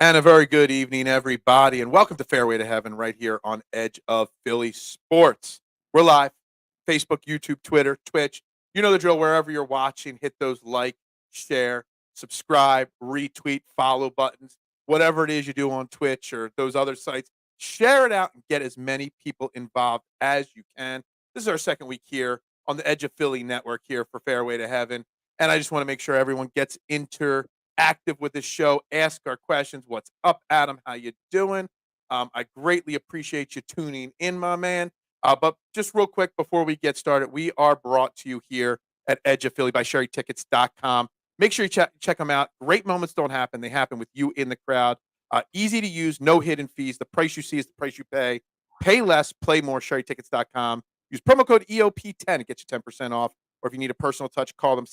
And a very good evening, everybody, and welcome to Fairway to Heaven right here on Edge of Philly Sports. We're live, Facebook, YouTube, Twitter, Twitch. You know the drill. Wherever you're watching, hit those like, share, subscribe, retweet, follow buttons, whatever it is you do on Twitch or those other sites. Share it out and get as many people involved as you can. This is our second week here on the Edge of Philly network here for Fairway to Heaven. And I just want to make sure everyone gets active with this show. Ask our questions. What's up, Adam? How you doing? I greatly appreciate you tuning in, my man. But just real quick before we get started, we are brought to you here at Edge of Philly by SherryTickets.com. Make sure you check them out. Great moments don't happen. They happen with you in the crowd. Easy to use, no hidden fees. The price you see is the price you pay. Pay less, play more, SherryTickets.com. Use promo code EOP10 to get you 10% off. Or if you need a personal touch, call them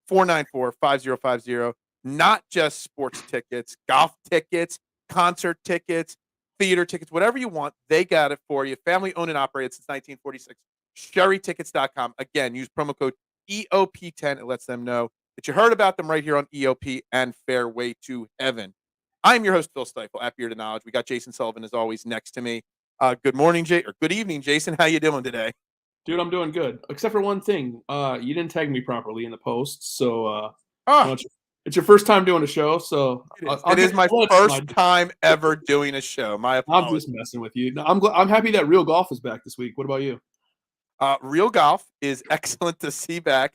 610-494-5050. Not just sports tickets, golf tickets, concert tickets, theater tickets, whatever you want, they got it for you. Family owned and operated since 1946. SherryTickets.com. Again, use promo code EOP10. It lets them know that you heard about them right here on EOP and Fairway to Heaven. I'm your host, Phil Stiefel, at Beard of Knowledge. We got Jason Sullivan, as always, next to me. Good morning, or good evening, Jason. How you doing today? Dude, I'm doing good, except for one thing. You didn't tag me properly in the post, so it's your first time doing a show, so it is my first time ever doing a show. My apologies. I'm just messing with you. I'm happy that Real Golf is back this week. What about you? Real Golf is excellent to see back.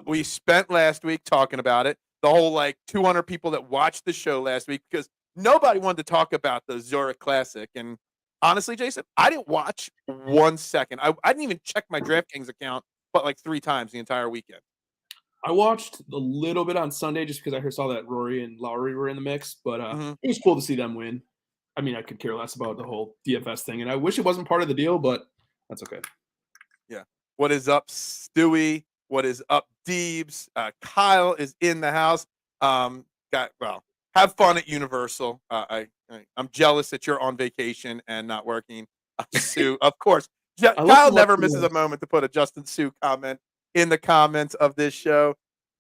We spent last week talking about it. The whole 200 people that watched the show last week because nobody wanted to talk about the Zurich Classic. And honestly, Jason, I didn't watch 1 second. I didn't even check my DraftKings account, but 3 times the entire weekend. I watched a little bit on Sunday just because I saw that Rory and Lowry were in the mix, but it was cool to see them win. I mean, I could care less about the whole DFS thing, and I wish it wasn't part of the deal, but that's okay. Yeah. What is up, Stewie? What is up, Deebs? Kyle is in the house. Have fun at Universal. I'm jealous that you're on vacation and not working. Sue, of course. Kyle never misses a moment to put a Justin Sue comment in the comments of this show.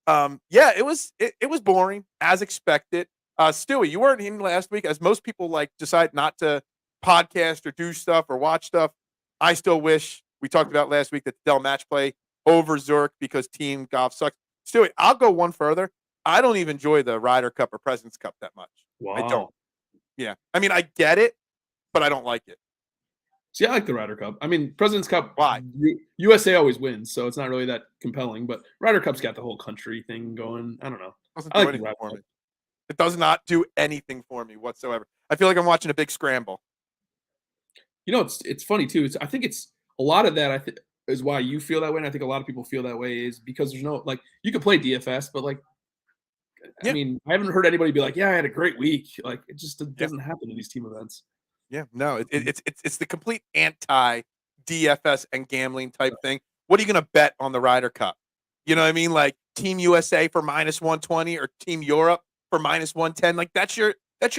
It was boring as expected. Stewie, you weren't in last week, as most people decide not to podcast or do stuff or watch stuff. I still wish we talked about last week that Dell match play over Zurich because team golf sucks. Stewie, I'll go one further. I don't even enjoy the Ryder Cup or President's Cup that much. Wow. I don't. Yeah. I mean, I get it, but I don't like it. See, I like the Ryder Cup. I mean, President's Cup, why? USA always wins, so it's not really that compelling. But Ryder Cup's got the whole country thing going. I don't know. It does not do anything for me whatsoever. I feel like I'm watching a big scramble. You know, it's funny too. I think it's a lot of that. Is why you feel that way, and I think a lot of people feel that way is because there's no you can play DFS, but I mean, I haven't heard anybody be like, "Yeah, I had a great week." It just doesn't happen in these team events. Yeah, no, it's the complete anti DFS and gambling type thing. What are you going to bet on the Ryder Cup? You know what I mean? Team USA for -120 or Team Europe for -110. That's your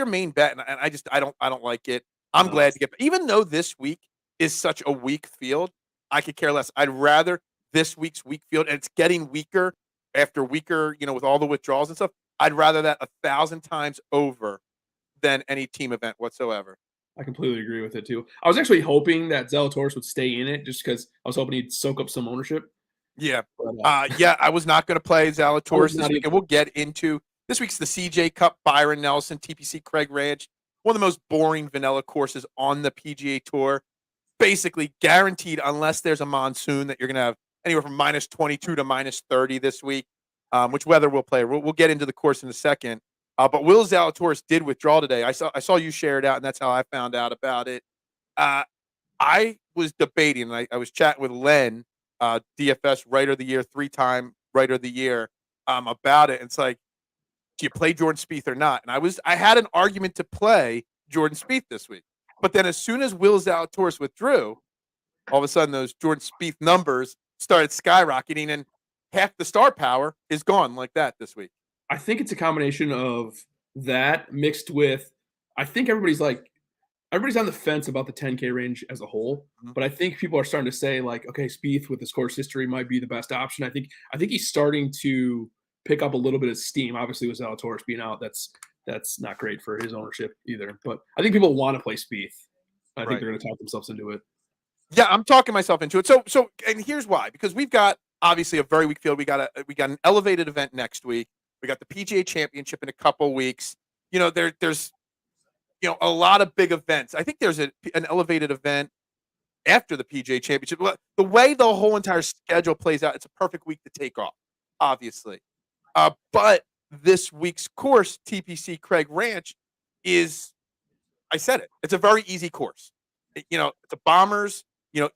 main bet, and I don't like it. I'm glad to get, even though this week is such a weak field, I could care less. I'd rather this week's weak field, and it's getting weaker after weaker. With all the withdrawals and stuff, I'd rather that 1,000 times over than any team event whatsoever. I completely agree with it too. I was actually hoping that Zalatoris would stay in it just because I was hoping he'd soak up some ownership. Yeah. I was not going to play Zalatoris this week, and we'll get into this week's the CJ Cup Byron Nelson, TPC Craig Ranch, one of the most boring vanilla courses on the PGA Tour. Basically guaranteed, unless there's a monsoon, that you're going to have anywhere from -22 to -30 this week, which weather we'll play. We'll get into the course in a second. But Will Zalatoris did withdraw today. I saw you share it out, and that's how I found out about it. I was debating, and I was chatting with Len, DFS Writer of the Year, 3-time Writer of the Year, about it. And it's do you play Jordan Spieth or not? And I had an argument to play Jordan Spieth this week. But then as soon as Will Zalatoris withdrew, all of a sudden those Jordan Spieth numbers started skyrocketing, and half the star power is gone like that this week. I think it's a combination of that mixed with, I think everybody's on the fence about the 10K range as a whole, but I think people are starting to say okay, Spieth with his course history might be the best option. I think he's starting to pick up a little bit of steam. Obviously with Zalatoris being out, that's that's not great for his ownership either. But I think people want to play Spieth. I think Right. they're going to talk themselves into it. Yeah, I'm talking myself into it. So, and here's why: because we've got obviously a very weak field. We got an elevated event next week. We got the PGA Championship in a couple weeks. There's a lot of big events. I think there's an elevated event after the PGA Championship. The way the whole entire schedule plays out, it's a perfect week to take off, obviously. But this week's course, TPC Craig Ranch, is, I said it, it's a very easy course. It's a bombers,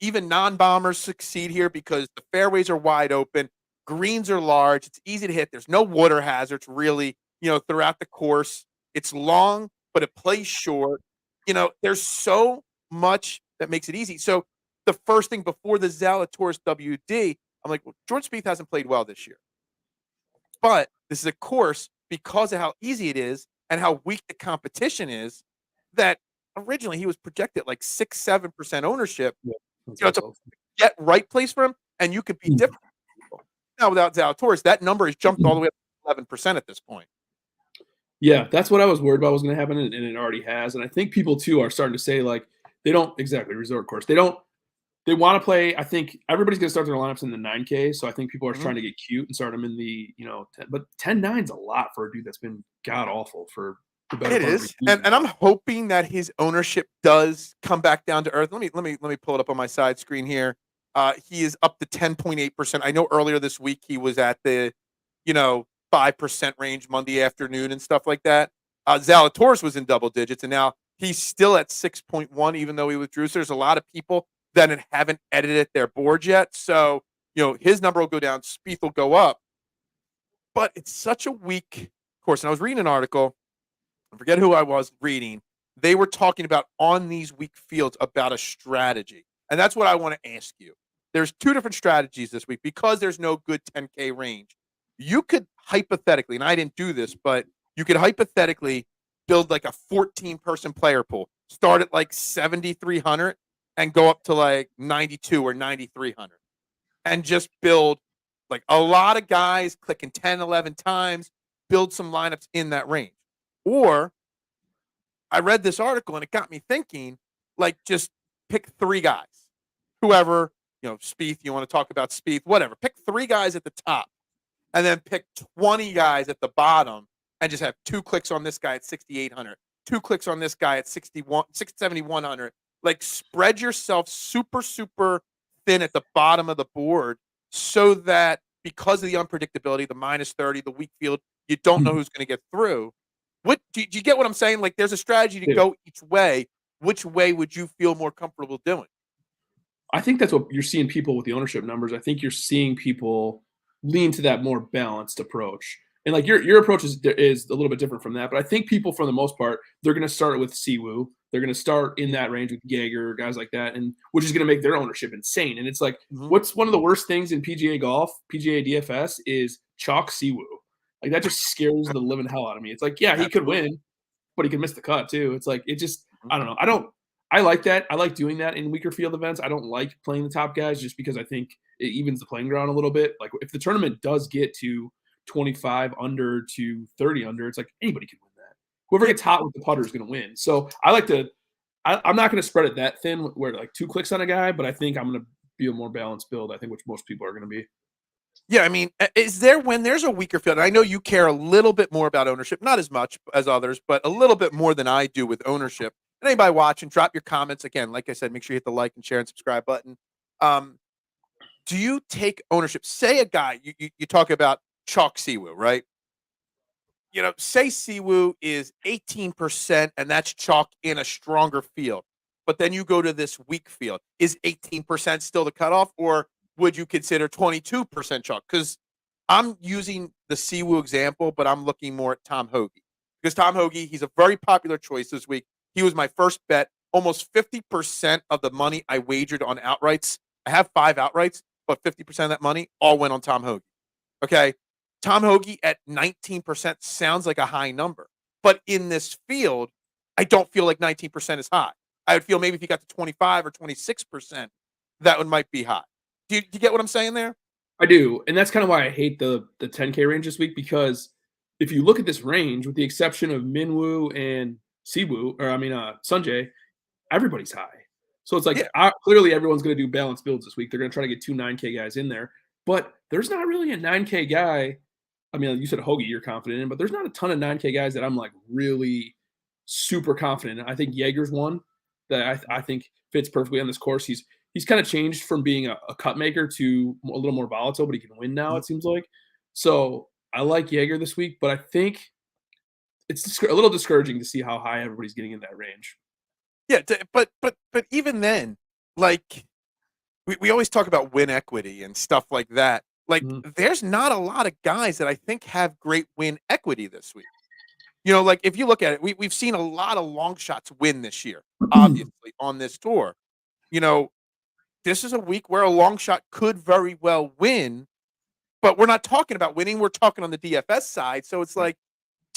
even non-bombers succeed here because the fairways are wide open, greens are large, it's easy to hit. There's no water hazards really, throughout the course. It's long, but it plays short. There's so much that makes it easy. So the first thing before the Zalatoris WD, I'm like, well, Jordan Spieth hasn't played well this year. But this is a course, because of how easy it is and how weak the competition is, that originally he was projected like 6-7% ownership. Yeah, It's a get right place for him, and you could be different. Now without Zalatoris, that number has jumped all the way up to 11% at this point. Yeah, that's what I was worried about was going to happen, and it already has. And I think people too are starting to say like they don't exactly resort course. They want to play. I think everybody's going to start their lineups in the 9K. So I think people are trying to get cute and start them in the 10, but 10-9's a lot for a dude that's been god awful for the better. It is, and I'm hoping that his ownership does come back down to earth. Let me pull it up on my side screen here. He is up to 10.8%. I know earlier this week he was at the 5% range Monday afternoon and stuff like that. Zalatoris was in double digits, and now he's still at 6.1, even though he withdrew. So there's a lot of people that haven't edited their board yet. So, his number will go down, Spieth will go up. But it's such a weak course. And I was reading an article, I forget who I was reading. They were talking about on these weak fields about a strategy. And that's what I want to ask you. There's two different strategies this week because there's no good 10K range. You could hypothetically, and I didn't do this, but you could hypothetically build like a 14-person player pool. Start at like 7,300 and go up to like 92 or 9,300 and just build like a lot of guys clicking 10, 11 times, build some lineups in that range. Or I read this article and it got me thinking, like, just pick 3 guys, whoever, Spieth, you want to talk about Spieth, whatever, pick 3 guys at the top and then pick 20 guys at the bottom and just have 2 clicks on this guy at 6,800, 2 clicks on this guy at 7,100. Like, spread yourself super, super thin at the bottom of the board so that because of the unpredictability, the -30, the weak field, you don't know who's going to get through. What do you get what I'm saying? Like, there's a strategy to go each way. Which way would you feel more comfortable doing? I think that's what you're seeing people with the ownership numbers. I think you're seeing people lean to that more balanced approach. And like your approach is a little bit different from that. But I think people, for the most part, they're going to start with Siwoo. They're going to start in that range with Jaeger, guys like that, and which is going to make their ownership insane. And it's like, what's one of the worst things in PGA golf, PGA DFS, is chalk Siwoo. Like, that just scares the living hell out of me. It's like, yeah, he could win, but he could miss the cut too. It's like, it just, I don't know. I like that. I like doing that in weaker field events. I don't like playing the top guys just because I think it evens the playing ground a little bit. Like, if the tournament does get to 25 under to 30 under, it's like anybody can win that. Whoever gets hot with the putter is going to win. So I'm not going to spread it that thin where like 2 clicks on a guy, but I think I'm going to be a more balanced build, I think, which most people are going to be. Yeah, I mean, is there, when there's a weaker field, and I know you care a little bit more about ownership, not as much as others, but a little bit more than I do with ownership. And anybody watching, drop your comments. Again, like I said, make sure you hit the like and share and subscribe button. Do you take ownership? Say a guy, you talk about chalk Siwoo, right? Say Siwoo is 18% and that's chalk in a stronger field. But then you go to this weak field. Is 18% still the cutoff, or would you consider 22% chalk? Because I'm using the Siwoo example, but I'm looking more at Tom Hoge. Because Tom Hoge, he's a very popular choice this week. He was my first bet. Almost 50% of the money I wagered on outrights. I have 5 outrights, but 50% of that money all went on Tom Hoge. Okay? Tom Hoge at 19% sounds like a high number. But in this field, I don't feel like 19% is high. I would feel maybe if he got to 25 or 26%, that one might be high. Do you get what I'm saying there? I do, and that's kind of why I hate the 10K range this week, because if you look at this range, with the exception of Minwoo and Siwoo, or Sanjay, everybody's high. So it's like clearly everyone's going to do balanced builds this week. They're going to try to get 2 9K guys in there, but there's not really a 9K guy. I mean, you said Hoagie, you're confident in, but there's not a ton of 9K guys that I'm like really super confident in. I think Jaeger's one that I think fits perfectly on this course. He's kind of changed from being a cut maker to a little more volatile, but he can win now, it seems like. So I like Jaeger this week, but I think it's a little discouraging to see how high everybody's getting in that range. Yeah, but even then, like we always talk about win equity and stuff like that. Like there's not a lot of guys that I think have great win equity this week. Like if you look at it, we've seen a lot of long shots win this year, obviously on this tour. This is a week where a long shot could very well win, but we're not talking about winning. We're talking on the DFS side. So it's like,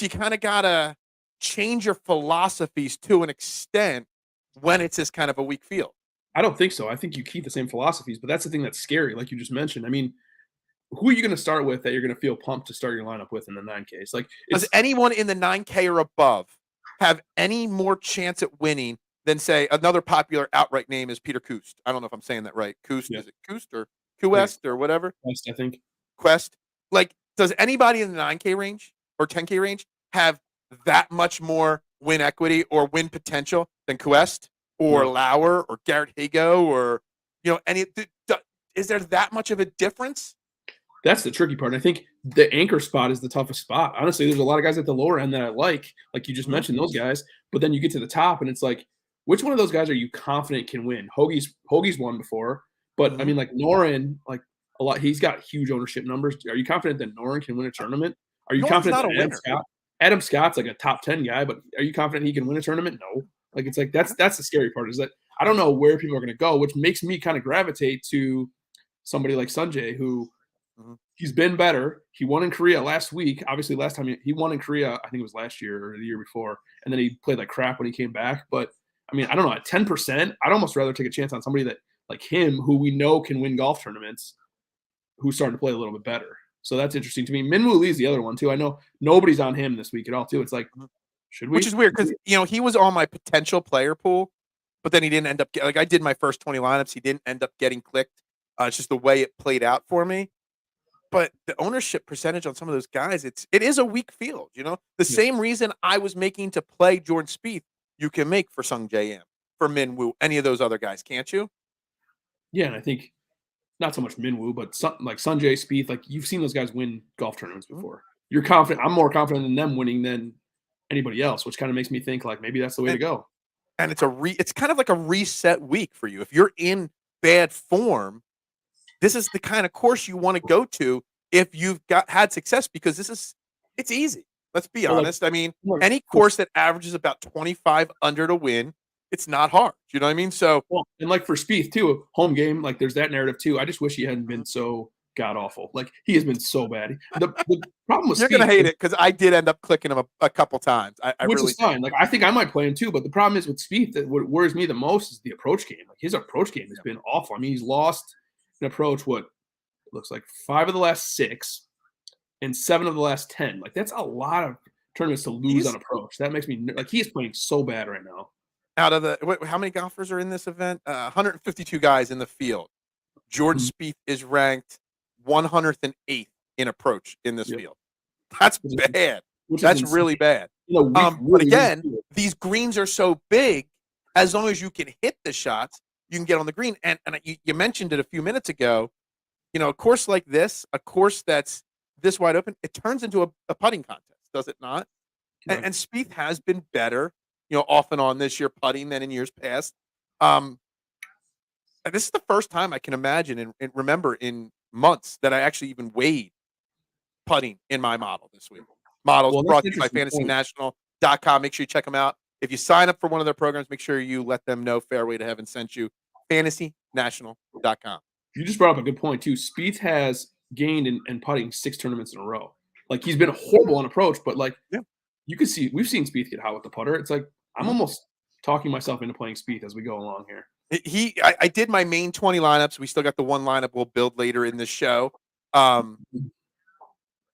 you kind of gotta change your philosophies to an extent when it's this kind of a weak field. I don't think so. I think you keep the same philosophies, but that's the thing that's scary, like you just mentioned. I mean, who are you going to start with that you're going to feel pumped to start your lineup with in the 9Ks? Like, does anyone in the 9K or above have any more chance at winning than, say, another popular outright name is Peter Kust? I don't know if I'm saying that right. Kust, is it Kust or Quest or whatever? Quest, I think. Quest. Like, does anybody in the 9K range or 10K range have that much more win equity or win potential than Quest or Lauer or Garrett Higo or, is there that much of a difference? That's the tricky part. I think the anchor spot is the toughest spot. Honestly, there's a lot of guys at the lower end that I like you just mentioned those guys, but then you get to the top and it's like, which one of those guys are you confident can win? Hoagie's won before, but I mean, like Noren, like a lot, he's got huge ownership numbers. Are you confident that Noren can win a tournament? Are you confident that Adam Scott's like a top 10 guy, but are you confident he can win a tournament? No. Like, it's like, that's the scary part, is that I don't know where people are going to go, which makes me kind of gravitate to somebody like Sanjay, who he's been better. He won in Korea last week. Obviously, last time he won in Korea, I think it was last year or the year before, and then he played like crap when he came back. But I mean, I don't know, at 10%, I'd almost rather take a chance on somebody that like him, who we know can win golf tournaments, who's starting to play a little bit better. So that's interesting to me. Minwoo Lee's the other one too. I know nobody's on him this week at all too. It's like, should we? Which is weird because he was on my potential player pool, but then he didn't end up I did my first 20 lineups. He didn't end up getting clicked. It's just the way it played out for me. But the ownership percentage on some of those guys, it is a weak field. The same reason I was making to play Jordan Spieth, you can make for Sung J M, for Minwoo, any of those other guys, can't you? Yeah, and I think not so much Minwoo, but like Sanjay, Spieth, like you've seen those guys win golf tournaments before. You're confident. I'm more confident in them winning than anybody else, which kind of makes me think like maybe that's the way to go. And it's kind of like a reset week for you. If you're in bad form, this is the kind of course you want to go to if you've had success, because it's easy. Let's be honest. I mean, any course that averages about 25 under to win, it's not hard. You know what I mean? So, and like for Spieth too, home game, like there's that narrative too. I just wish he hadn't been so god awful. Like he has been so bad. The problem with you're gonna hate it because I did end up clicking him a couple times. Which is fine. Like I think I might play him too, but the problem is with Spieth, that what worries me the most is the approach game. Like his approach game has been awful. I mean, he's lost an approach what looks like 5 of the last 6 and 7 of the last 10. Like that's a lot of tournaments to lose on approach. That makes me like he is playing so bad right now. Out of how many golfers are in this event? 152 guys in the field. Jordan Spieth is ranked 108th in approach in this field. That's bad. That's really bad. But again, these greens are so big. As long as you can hit the shots, you can get on the green. And you mentioned it a few minutes ago. A course like this, a course that's this wide open, it turns into a putting contest, does it not? Right. And Spieth has been better, off and on this year putting than in years past. And this is the first time I can imagine and remember in months that I actually even weighed putting in my model this week. Models brought to you by FantasyNational.com. Make sure you check them out. If you sign up for one of their programs, make sure you let them know Fairway to Heaven sent you. FantasyNational.com. You just brought up a good point too. Spieth has gained in putting 6 tournaments in a row. Like he's been horrible on approach, but like you can see we've seen Spieth get hot with the putter. It's like I'm almost talking myself into playing Spieth as we go along here. I did my main 20 lineups. We still got the one lineup we'll build later in this show.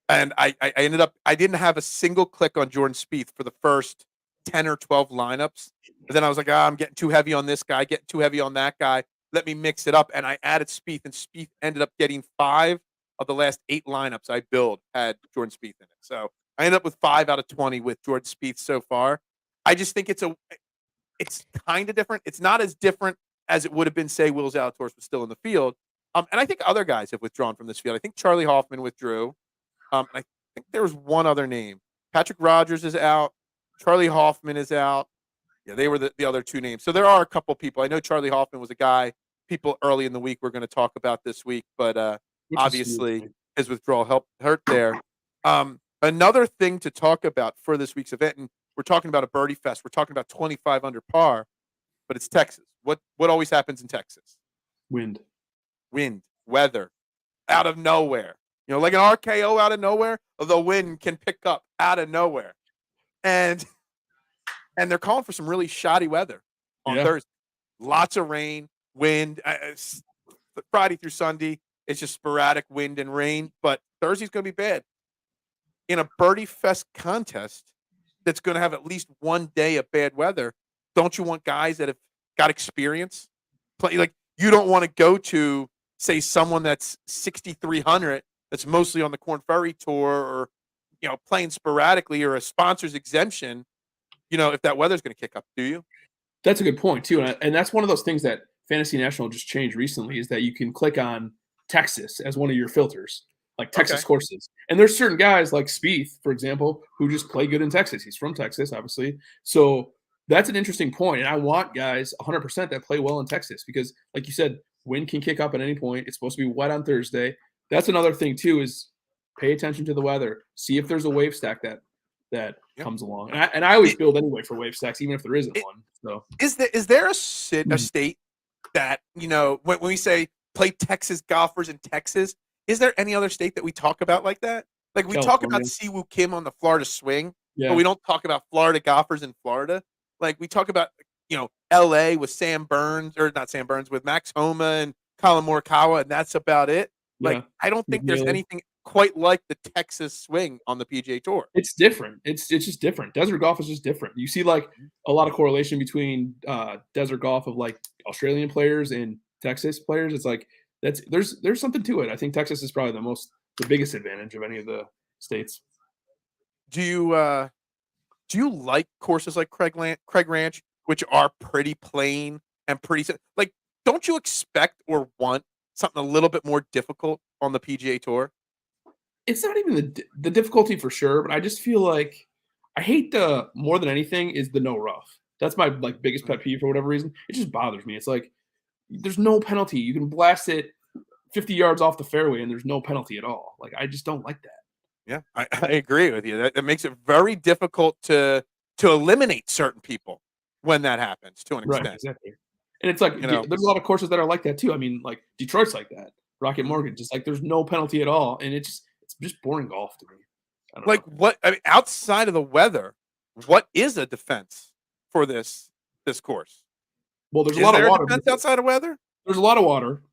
And I ended up I didn't have a single click on Jordan Spieth for the first 10 or 12 lineups. But then I was like, I'm getting too heavy on this guy, getting too heavy on that guy. Let me mix it up. And I added Spieth, and Spieth ended up getting 5 of the last 8 lineups I built had Jordan Spieth in it. So I ended up with 5 out of 20 with Jordan Spieth so far. I just think it's kind of different. It's not as different as it would have been, say, Will Zalatoris was still in the field. And I think other guys have withdrawn from this field. I think Charlie Hoffman withdrew. I think there was one other name. Patrick Rogers is out. Charlie Hoffman is out. Yeah, they were the other 2 names. So there are a couple people. I know Charlie Hoffman was a guy people early in the week we're going to talk about this week, but obviously his withdrawal hurt there. Another thing to talk about for this week's event, and we're talking about a birdie fest. We're talking about 25 under par, but it's Texas. What always happens in Texas? Wind, weather, out of nowhere. Like an RKO out of nowhere, the wind can pick up out of nowhere. And they're calling for some really shoddy weather on Thursday. Lots of rain, wind. Friday through Sunday, it's just sporadic wind and rain. But Thursday's going to be bad. In a birdie fest contest that's going to have at least one day of bad weather, don't you want guys that have got experience? Like, you don't want to go to, say, someone that's 6,300 that's mostly on the Korn Ferry Tour or, playing sporadically, or a sponsor's exemption, if that weather's going to kick up, do you? That's a good point too. And that's one of those things that Fantasy National just changed recently, is that you can click on Texas as one of your filters, like Texas courses. And there's certain guys like Spieth, for example, who just play good in Texas. He's from Texas, obviously. So that's an interesting point. And I want guys 100% that play well in Texas, because like you said, wind can kick up at any point. It's supposed to be wet on Thursday. That's another thing too, is pay attention to the weather. See if there's a wave stack that comes along. And I always build anyway for wave stacks, even if there isn't one. So is there a state that, when we say play Texas golfers in Texas, is there any other state that we talk about like that? Like, we talk about Siwoo Kim on the Florida swing, but we don't talk about Florida golfers in Florida. Like, we talk about, LA with with Max Homa and Colin Morikawa, and that's about it. Like, I don't think there's anything quite like the Texas swing on the PGA Tour. It's different. It's just different. Desert golf is just different. You see, like, a lot of correlation between desert golf of, like, Australian players and Texas players. It's like there's something to it. I think Texas is probably the biggest advantage of any of the states. Do you like courses like Craig Ranch, which are pretty plain and pretty like? Don't you expect or want something a little bit more difficult on the PGA Tour? It's not even the difficulty for sure, but I just feel like I hate more than anything is the no rough. That's my biggest pet peeve for whatever reason. It just bothers me. It's like there's no penalty. You can blast it 50 yards off the fairway and there's no penalty at all. Like, I just don't like that. Yeah, I agree with you. That makes it very difficult to eliminate certain people when that happens to an extent. Right, exactly. And it's like, there's a lot of courses that are like that too. I mean, like Detroit's like that. Rocket Mortgage, just like there's no penalty at all, and it's just boring golf to me. Like, what? I mean, outside of the weather, what is a defense for this course? Well, there's a lot of water. Defense outside of weather? There's a lot of water,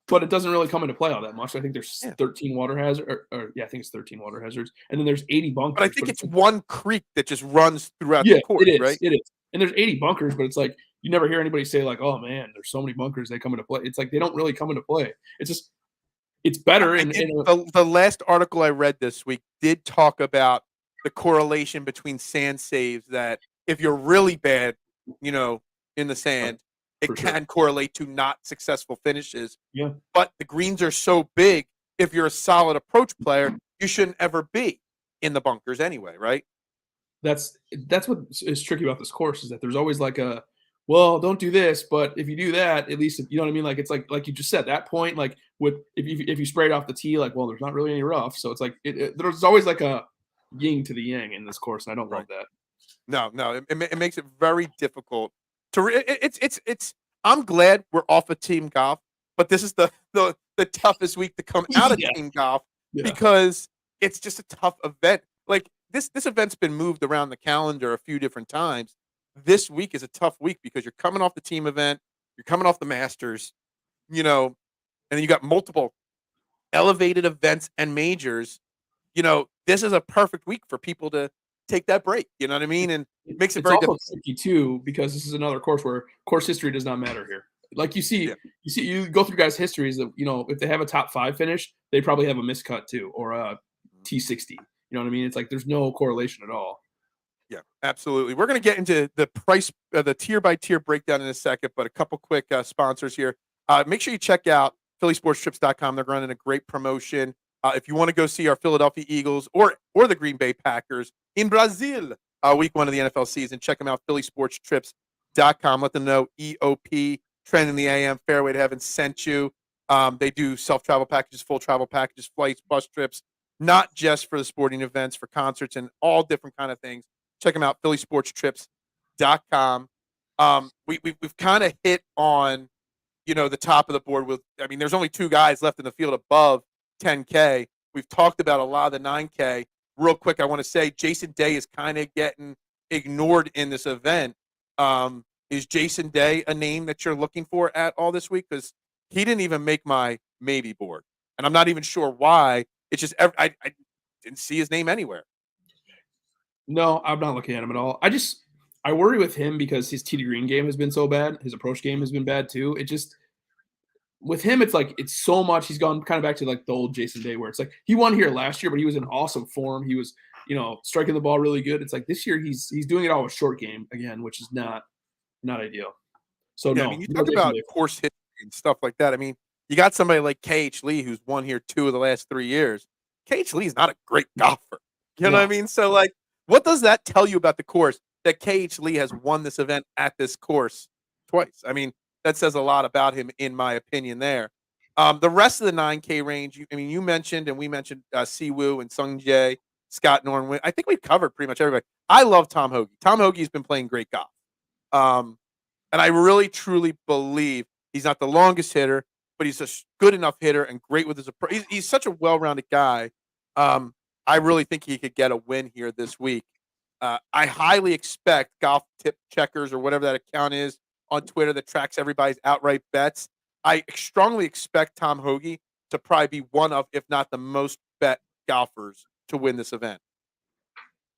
but it doesn't really come into play all that much. I think there's 13 water hazards, I think it's 13 water hazards, and then there's 80 bunkers. But I think it's one creek that just runs throughout the course, right? It is. And there's 80 bunkers, but it's like you never hear anybody say like, "Oh man, there's so many bunkers they come into play." It's like they don't really come into play. It's just it's better. The last article I read this week did talk about the correlation between sand saves, that if you're really bad, in the sand, it can correlate to not successful finishes. Yeah. But the greens are so big, if you're a solid approach player, you shouldn't ever be in the bunkers anyway, right? That's what is tricky about this course, is that there's always like well, don't do this, but if you do that, at least, you know what I mean? Like, it's like you just said, that point, like if you spray it off the tee, like, well, there's not really any rough. So it's like, there's always like a yin to the yang in this course. And I don't love that. No, it makes it very difficult it's I'm glad we're off of team golf, but this is the toughest week to come out of team golf because it's just a tough event. Like, this event's been moved around the calendar a few different times. This week is a tough week because you're coming off the team event, you're coming off the Masters, and then you got multiple elevated events and majors this is a perfect week for people to take that break. You know what I mean? And makes it It's very also difficult. tricky too because this is another course where course history does not matter here. Like Yeah. you go through guys' histories of if they have a top 5 finish, they probably have a miscut too or a T60. You know what I mean? It's like there's no correlation at all. Yeah, absolutely. We're going to get into the the tier by tier breakdown in a second, but a couple quick sponsors here. Make sure you check out phillysportstrips.com. They're running a great promotion. If you want to go see our Philadelphia Eagles or the Green Bay Packers in Brazil, week 1 of the NFL season, check them out, phillysportstrips.com. Let them know EOP, Trend in the AM, Fairway to Heaven sent you. They do self-travel packages, full travel packages, flights, bus trips, not just for the sporting events, for concerts and all different kind of things. Check them out, phillysportstrips.com. We've kind of hit on, the top of the board with, there's only 2 guys left in the field above 10K. We've talked about a lot of the 9K. Real quick, I want to say Jason Day is kind of getting ignored in this event. Is Jason Day a name that you're looking for at all this week? Because he didn't even make my maybe board. And I'm not even sure why. It's just, I didn't see his name anywhere. No, I'm not looking at him at all. I worry with him because his tee to green game has been so bad. His approach game has been bad too. With him, it's like it's so much. He's gone kind of back to like the old Jason Day where it's like he won here last year, but he was in awesome form. He was, striking the ball really good. It's like this year he's doing it all with short game again, which is not ideal. So Yeah, no, you no talk Jason about Day. course history and stuff like that. You got somebody like KH Lee who's won here 2 of the last 3 years. KH Lee is not a great golfer. You know what I No. mean? So, like, what does that tell you about the course that KH Lee has won this event at this course twice? That says a lot about him, in my opinion. There, the rest of the 9K range. You mentioned, and we mentioned Siwoo and Sung Jae, Scott Norman. I think we've covered pretty much everybody. I love Tom Hoagie. Tom Hoagie's been playing great golf. And I really, truly believe he's not the longest hitter, but he's a good enough hitter and great with his approach. He's such a well-rounded guy. I really think he could get a win here this week. I highly expect Golf Tip Checkers or whatever that account is on Twitter that tracks everybody's outright bets. I strongly expect Tom Hoagie to probably be one of, if not the most bet golfers to win this event.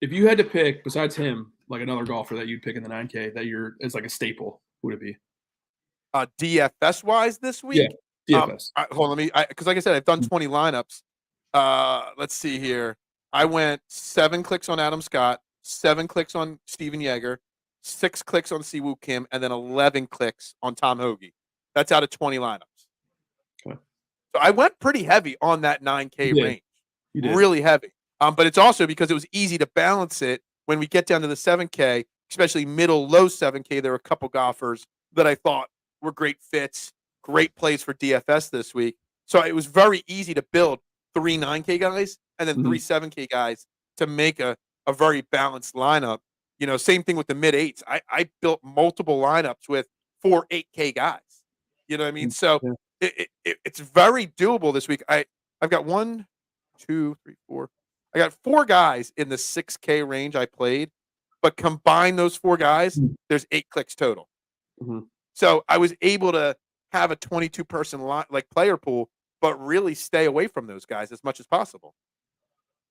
If you had to pick besides him, like another golfer that you'd pick in the 9K that is like a staple, who would it be? DFS wise this Yeah, week. DFS. Hold on, because like I said, I've done 20 lineups. Let's see here. I went 7 clicks on Adam Scott, 7 clicks on Steven Yeager, 6 clicks on Siwoo Kim, and then 11 clicks on Tom Hoagie. That's out of 20 lineups. Okay. So I went pretty heavy on that 9K range. You did. Really heavy. But it's also because it was easy to balance it when we get down to the 7K, especially middle, low 7K. There were a couple golfers that I thought were great fits, great plays for DFS this week. So it was very easy to build 3 9K guys and then 3 7K guys to make a very balanced lineup. Same thing with the mid 8s. I built multiple lineups with 4 8K guys. You know what I mean? So it's very doable this week. I've got 1, 2, 3, 4. I got 4 guys in the 6K range I played, but combine those 4 guys, there's 8 clicks total. Mm-hmm. So I was able to have a 22-person player pool, but really stay away from those guys as much as possible.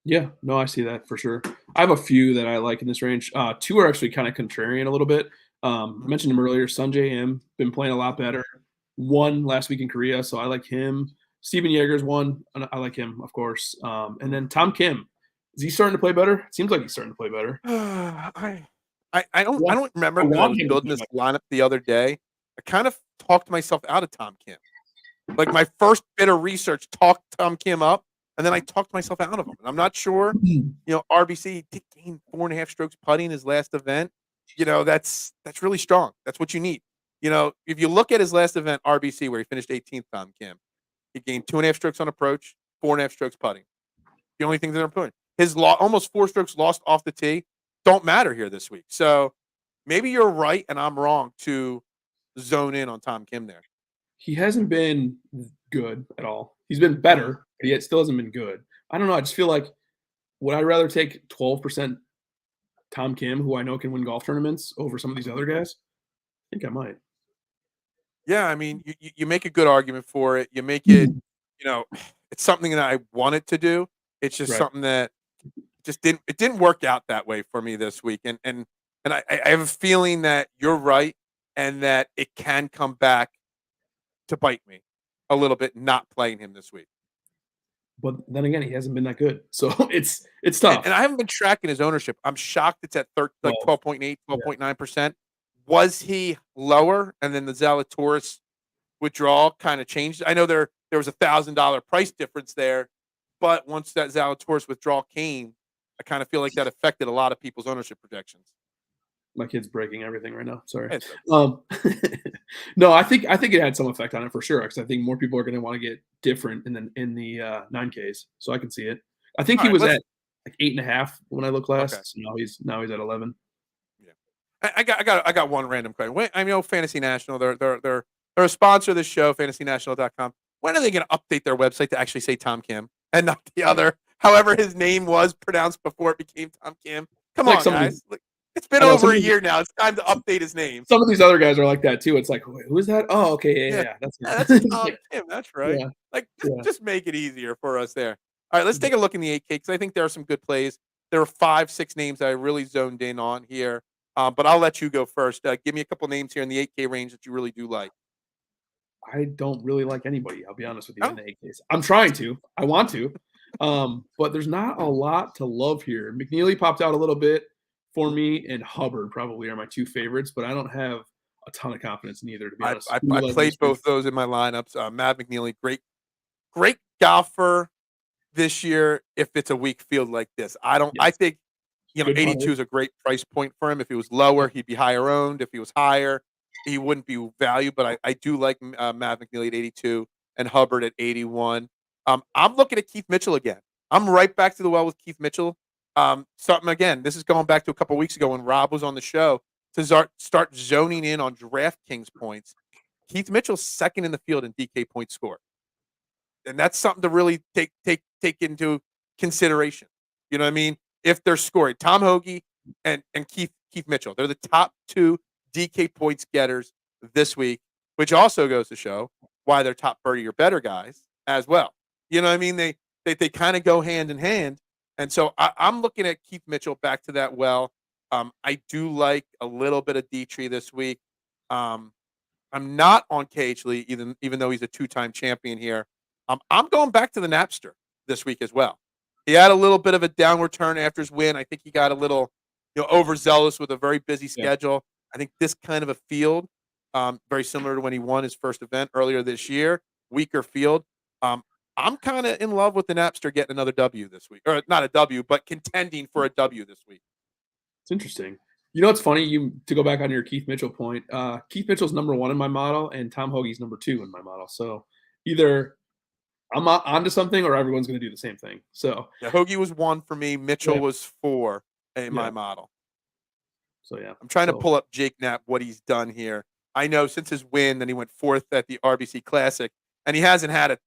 Yeah, no, I see that for sure. I have a few that I like in this range. 2 are actually kind of contrarian a little bit. I mentioned him earlier. Sunjae Im been playing a lot better. Won last week in Korea, so I like him. Steven Yeager's won. I like him, of course. And then Tom Kim. Is he starting to play better? It seems like he's starting to play better. I don't remember because I was building this lineup the other day. I kind of talked myself out of Tom Kim. Like my first bit of research talked Tom Kim up, and then I talked myself out of him. And I'm not sure. RBC did gain 4.5 strokes putting his last event. That's really strong. That's what you need. If you look at his last event, RBC, where he finished 18th, Tom Kim, he gained 2.5 strokes on approach, 4.5 strokes putting. The only things that are important. His almost 4 strokes lost off the tee don't matter here this week. So maybe you're right and I'm wrong to zone in on Tom Kim there. He hasn't been good at all. He's been better, but he still hasn't been good. I don't know. I just feel like would I rather take 12% Tom Kim, who I know can win golf tournaments, over some of these other guys? I think I might. Yeah, you make a good argument for it. You make it, it's something that I wanted to do. It's just Right. something that didn't work out that way for me this week. And I have a feeling that you're right and that it can come back to bite me a little bit not playing him this week. But then again, he hasn't been that good. So it's And tough. I haven't been tracking his ownership. I'm shocked it's at like 12. 12.8, Yeah. 12.9%. Was he lower and then the Zalatoris withdrawal kind of changed? I know there was $1,000 price difference there, but once that Zalatoris withdrawal came, I kind of feel like that affected a lot of people's ownership projections. My kid's breaking everything right now. Sorry. It's okay. No, I think it had some effect on it for sure because I think more people are going to want to get different in the 9Ks. So I can see it. I think All he right, was let's at like 8.5 when I looked okay. last. So now he's at 11. Yeah. I got one random question. I know Fantasy National, they're a sponsor of this show, fantasynational.com. When are they going to update their website to actually say Tom Kim and not the other, however his name was pronounced before it became Tom Kim? Come Like on, some of these, guys. Like, it's been I know over a year now. It's time to update his name. some of these other guys are like that too. It's like, who is that? Oh, okay, yeah, Yeah. yeah, that's Yeah, that's it. Tom Kim. That's right. Yeah, Like, yeah, just make it easier for us there. All right, let's yeah. take a look in the 8K because I think there are some good plays. There are 5, 6 names that I really zoned in on here, but I'll let you go first. Give me a couple names here in the 8K range that you really do like. I don't really like anybody. I'll be honest with you in Oh, the 8Ks. I'm trying to. I want to, but there's not a lot to love here. McNeely popped out a little bit for me, and Hubbard probably are my two favorites, but I don't have a ton of confidence in either, to be I, honest. I, Who do I you like this played week? both those in my lineups. Matt McNeely, great golfer this year. If it's a weak field like this, I don't. I Yes, think good 82 putter. is a great price point for him. If he was lower, Yep. he'd be higher owned. If he was higher, he wouldn't be valued. But I do like Matt McNeely at 82 and Hubbard at 81. I'm looking at Keith Mitchell again. I'm right back to the well with Keith Mitchell. Something again. This is going back to a couple weeks ago when Rob was on the show to start zoning in on DraftKings points. Keith Mitchell's second in the field in DK points scored, and that's something to really take into consideration. You know what I mean? If they're scoring, Tom Hoagie and Keith Mitchell, they're the top 2 DK points getters this week, which also goes to show why they're top 30 or better guys as well. You know what I mean? They kind of go hand in hand, and so I'm looking at Keith Mitchell back to that well. I do like a little bit of Dietrich this week. Um, I'm not on KH Lee, even though he's a 2-time champion here. I'm going back to the Napster this week as well. He had a little bit of a downward turn after his win. I think he got a little, overzealous with a very busy Yeah. schedule. I think this kind of a field, very similar to when he won his first event earlier this year, weaker field. Um, I'm kind of in love with the Napster getting another W this week, or not a W, but contending for a W this week. It's interesting. You know what's funny? To go back on your Keith Mitchell point, Keith Mitchell's number 1 in my model, and Tom Hoagie's number 2 in my model. So either I'm onto something, or everyone's going to do the same thing. So Yeah, Hoagie was 1 for me. Mitchell yeah, was 4 in my yeah. model. So yeah. I'm trying to So pull up Jake Knapp, what he's done here. I know since his win, then he went 4th at the RBC Classic, and he hasn't had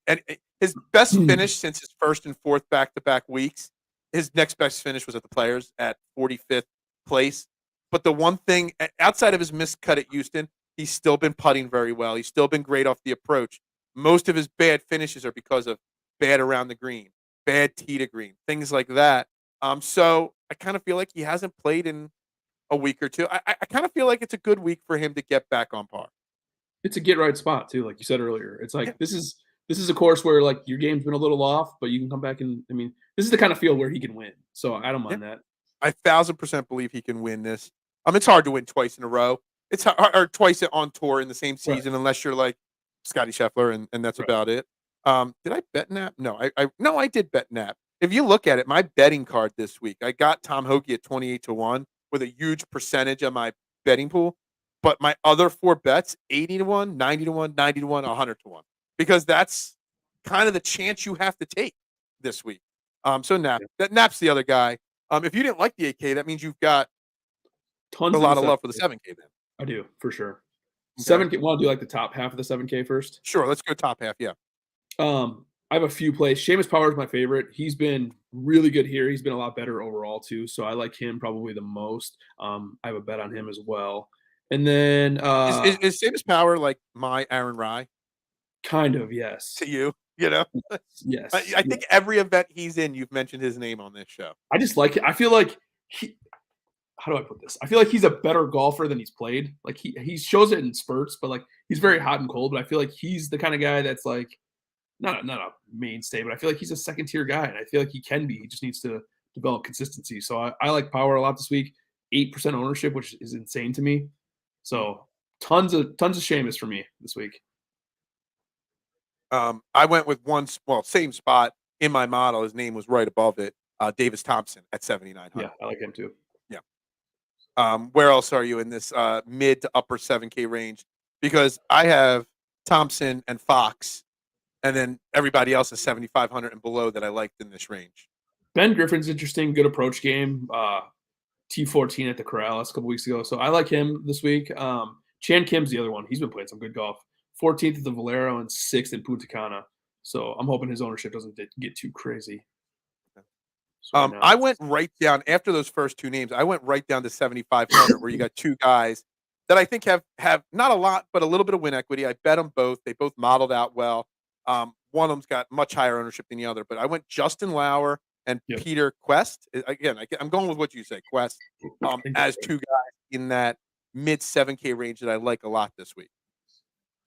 his best finish since his 1st and 4th back-to-back weeks. His next best finish was at the Players at 45th place. But the one thing outside of his missed cut at Houston, he's still been putting very well. He's still been great off the approach. Most of his bad finishes are because of bad around the green, bad tee to green, things like that. So I kind of feel like he hasn't played in a week or two. I kind of feel like it's a good week for him to get back on par. it's a get right spot too, like you said earlier. It's Yeah, like this is a course where like your game's been a little off, but you can come back and I mean, this is the kind of field where he can win. So I don't yeah. mind that. I 1,000% believe he can win this. It's hard to win twice in a row. It's hard, or twice on tour in the same Right. season, unless you're like Scotty Scheffler, and that's Right. about it. Did I bet Nap? No, I did bet Nap. If you look at it, my betting card this week, I got Tom Hoagie at 28-1 with a huge percentage of my betting pool. But my other 4 bets, 80-1, 90-1, 90-1, 100-1, because that's kind of the chance you have to take this week. So Yeah. Nap's the other guy. If you didn't like the 8K, that means you've got a Tons in the lot of seven love for the K. 7K then. I do for sure. Okay. 7K. Want to do like the top half of the 7K first? Sure, let's go top half, yeah. I have a few plays. Seamus Power is my favorite. He's been really good here. He's been a lot better overall too. So I like him probably the most. I have a bet on him as well. And then Is Seamus Power like my Aaron Rye kind of, yes. to you? You know, Yes. I Yeah. think every event he's in, you've mentioned his name on this show. I just like it. I feel like how do I put this? I feel like he's a better golfer than he's played. Like he shows it in spurts, but like he's very hot and cold. But I feel like he's the kind of guy that's like not a mainstay, but I feel like he's a second tier guy, and I feel like he can be. He just needs to develop consistency. So I like Power a lot this week. 8% ownership, which is insane to me. So tons of Seamus for me this week. I went with same spot in my model. His name was right above it. Davis Thompson at 7,900. Yeah, I like him too. Yeah. Where else are you in this mid to upper 7K range? Because I have Thompson and Fox, and then everybody else is 7,500 and below that I liked in this range. Ben Griffin's interesting, good approach game. T14 at the Corrales a couple weeks ago, so I like him this week. Chan Kim's the other one. He's been playing some good golf. 14th at the Valero and 6th in Punta Cana. So I'm hoping his ownership doesn't get too crazy. I went right down after those first two names. I went right down to 7,500, where you got two guys that I think have not a lot, but a little bit of win equity. I bet them both. They both modeled out well. One of them's got much higher ownership than the other, but I went Justin Lauer and Peter Quest. Again, I'm going with what you say, Quest, as two guys in that mid 7K range that I like a lot this week.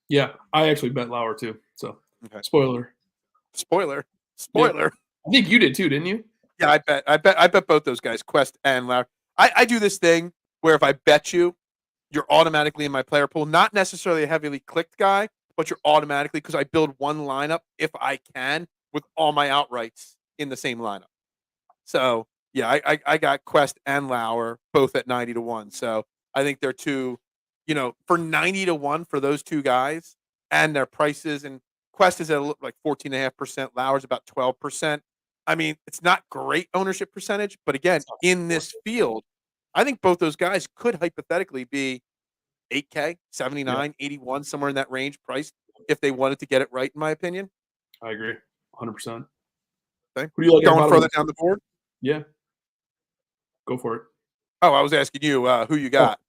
Yeah, I actually bet Lauer too. So spoiler. Yeah. I think you did too, didn't you? Yeah, I bet both those guys, Quest and Lauer. I do this thing where if I bet you, you're automatically in my player pool. Not necessarily a heavily clicked guy, but you're automatically, because I build one lineup if I can with all my outrights in the same lineup. So yeah, I got Quest and Lauer both at 90-1. So I think they're two, for 90-1 for those two guys and their prices. And Quest is at like 14.5%. Lauer's about 12%. I mean, it's not great ownership percentage, but again, in this field, I think both those guys could hypothetically be 8K, 79, 81, somewhere in that range priced if they wanted to get it right, in my opinion. I agree. 100%. Okay. Who do you like going further down the board? Yeah. Go for it. Oh, I was asking you who you got.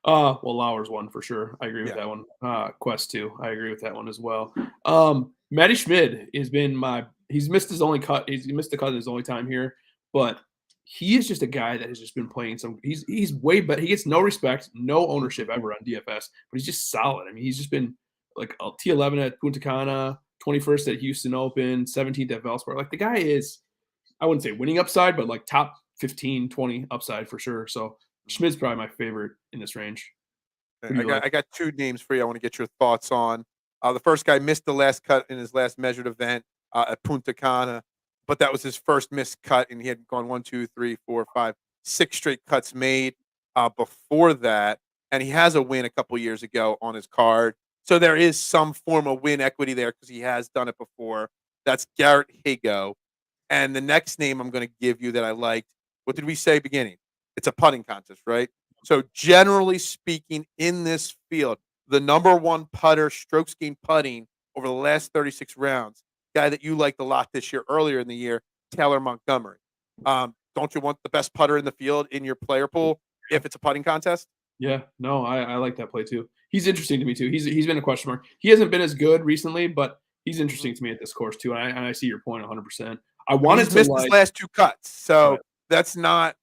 Well, Lauer's one for sure. I agree with that one. Quest too. I agree with that one as well. Matty Schmid has been he's missed his only cut. He missed the cut his only time here, but he is just a guy that has just been playing he's way better. He gets no respect, no ownership ever on DFS, but he's just solid. I mean, he's just been like a T11 at Punta Cana, 21st at Houston Open, 17th at Valspar. Like the guy is, I wouldn't say winning upside, but like top 15, 20 upside for sure. So Schmid's probably my favorite in this range. I got two names for you. I want to get your thoughts on. The first guy missed the last cut in his last measured event at Punta Cana, but that was his first missed cut, and he had gone 1, 2, 3, 4, 5, 6 straight cuts made before that, and he has a win a couple years ago on his card. So there is some form of win equity there because he has done it before. That's Garrett Higo. And the next name I'm going to give you that I liked, what did we say beginning? It's a putting contest, right? So generally speaking, in this field, the number one putter, strokes gained putting over the last 36 rounds, guy that you liked a lot this year, earlier in the year, Taylor Montgomery. Don't you want the best putter in the field in your player pool if it's a putting contest? Yeah, no, I like that play too. He's interesting to me too. He's been a question mark. He hasn't been as good recently, but he's interesting to me at this course too. And I see your point 100%. He's missed his last 2 cuts, so that's not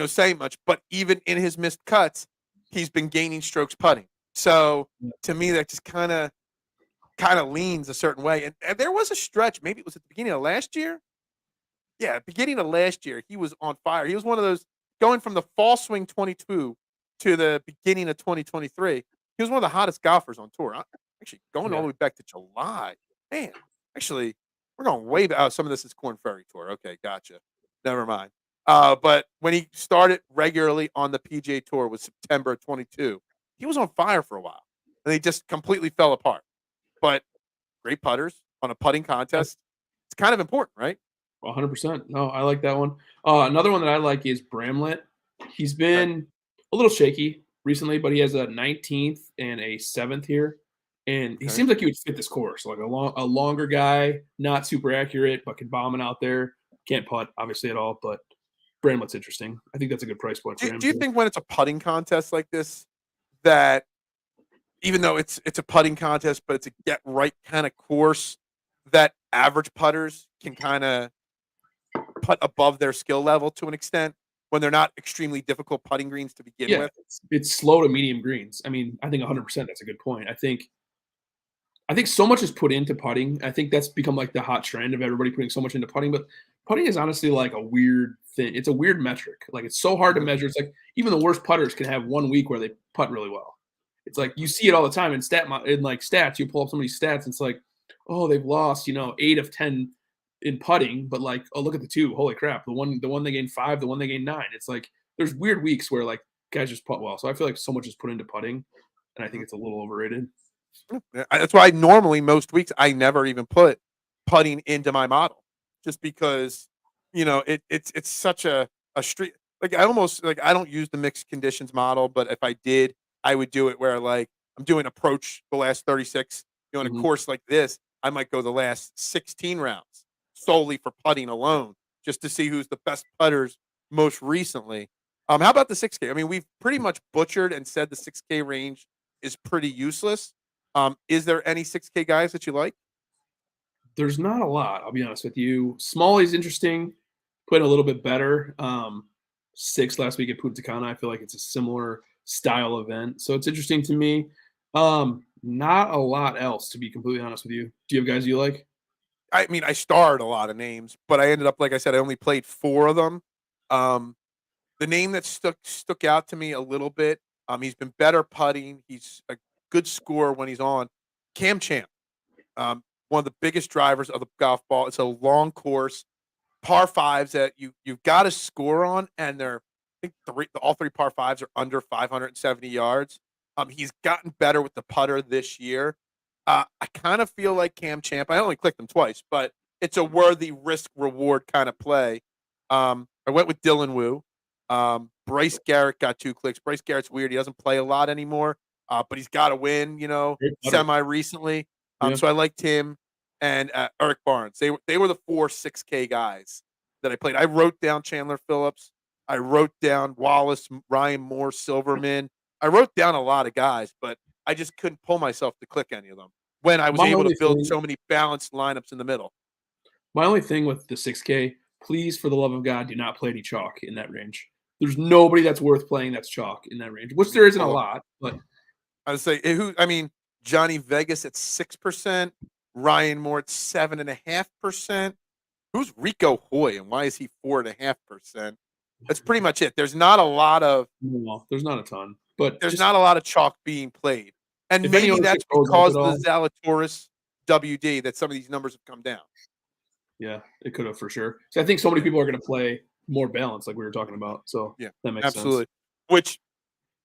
saying much. But even in his missed cuts, he's been gaining strokes putting. So to me, that just kind of leans a certain way. And there was a stretch, maybe it was at the beginning of last year. Yeah, beginning of last year, he was on fire. He was one of those going from the fall swing 22 to the beginning of 2023. He was one of the hottest golfers on tour. Actually, going all the way back to July. Man, actually, we're going way back. Oh, some of this is Corn Ferry Tour. Okay, gotcha. Never mind. But when he started regularly on the PGA Tour was September of 22. He was on fire for a while, and he just completely fell apart. But great putters on a putting contest, it's kind of important, right? 100%. No, I like that one. Another one that I like is Bramlett. He's been a little shaky recently, but he has a 19th and a 7th here. And he seems like he would fit this course, like a longer guy, not super accurate, but can bomb it out there. Can't putt, obviously, at all, but Bramlett's interesting. I think that's a good price point for him. Do you think when it's a putting contest like this, that even though it's a putting contest, but it's a get right kind of course, that average putters can kind of putt above their skill level to an extent when they're not extremely difficult putting greens to begin Yeah, with. it's slow to medium greens. I mean, I think 100% that's a good point. I think so much is put into putting. I think that's become like the hot trend of everybody putting so much into putting, but putting is honestly like a weird thing. It's a weird metric. Like it's so hard to Mhm. measure. It's like even the worst putters can have 1 week where they putt really well. It's like you see it all the time in like stats. You pull up somebody's stats, and it's like, oh, they've lost 8 of 10 in putting, but like, oh, look at the two. Holy crap, the one they gained 5, the one they gained 9. It's like there's weird weeks where like guys just putt well. So I feel like so much is put into putting, and I think Mhm. it's a little overrated. Yeah, that's why normally most weeks I never even put putting into my model, just because it's such a street. Like I almost like I don't use the mixed conditions model, but if I did, I would do it where like I'm doing approach the last 36. In a Mhm. course like this, I might go the last 16 rounds solely for putting alone, just to see who's the best putters most recently. How about the 6K? I mean, we've pretty much butchered and said the 6K range is pretty useless. Is there any 6K guys that you like? There's not a lot, I'll be honest with you. Smalley's interesting, played a little bit better. 6 last week at Punta Cana. I feel like it's a similar style event, so it's interesting to me. Not a lot else, to be completely honest with you. Do you have guys you like? I mean, I starred a lot of names, but I ended up, like I said, I only played 4 of them. Um, the name that stuck out to me a little bit, he's been better putting. He's a good scorer when he's on. Cam Champ, one of the biggest drivers of the golf ball. It's a long course, par fives that you've got to score on, and they're I think all 3 par fives are under 570 yards. He's gotten better with the putter this year. I kind of feel like Cam Champ. I only clicked him twice, but it's a worthy risk reward kind of play. I went with Dylan Wu. Bryce Garrett got 2 clicks. Bryce Garrett's weird. He doesn't play a lot anymore, but he's got a win. Great putter. Semi recently. Yeah. So I liked him and Eric Barnes. They were the 4 6K guys that I played. I wrote down Chandler Phillips. I wrote down Wallace, Ryan Moore, Silverman. I wrote down a lot of guys, but I just couldn't pull myself to click any of them when I was My able to only build thing so many balanced lineups in the middle. my only thing with the 6K, please, for the love of God, do not play any chalk in that range. There's nobody that's worth playing that's chalk in that range, which there isn't a Hold on. lot, but I would say I mean, Johnny Vegas at 6%, Ryan Moore at 7.5%. Who's Rico Hoy and why is he 4.5%? That's pretty much it. no, there's not a ton. But There's just not a lot of chalk being played. And if any maybe ownership that's goes up because at of the all, Zalatoris WD that some of these numbers have come down. yeah, it could have for sure. So I think so many Yeah. people are going to play more balanced, like we were talking about. So Yeah. that makes sense. Absolutely. Which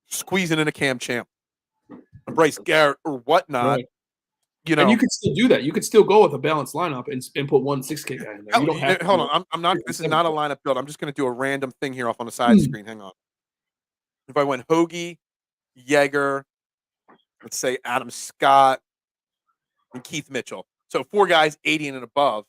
squeezing in a Cam Champ, a Bryce Garrett or whatnot, Right. you And you know, could still do that. You could still go with a balanced lineup and put one 6K guy in there. You hell, don't have to hold do on. I'm not. a This is not a 7K. lineup build. I'm just going to do a random thing here off on the side screen. Hang on. If I went Hoagie, Yeager, let's say Adam Scott and Keith Mitchell. So 4 guys 80 and above.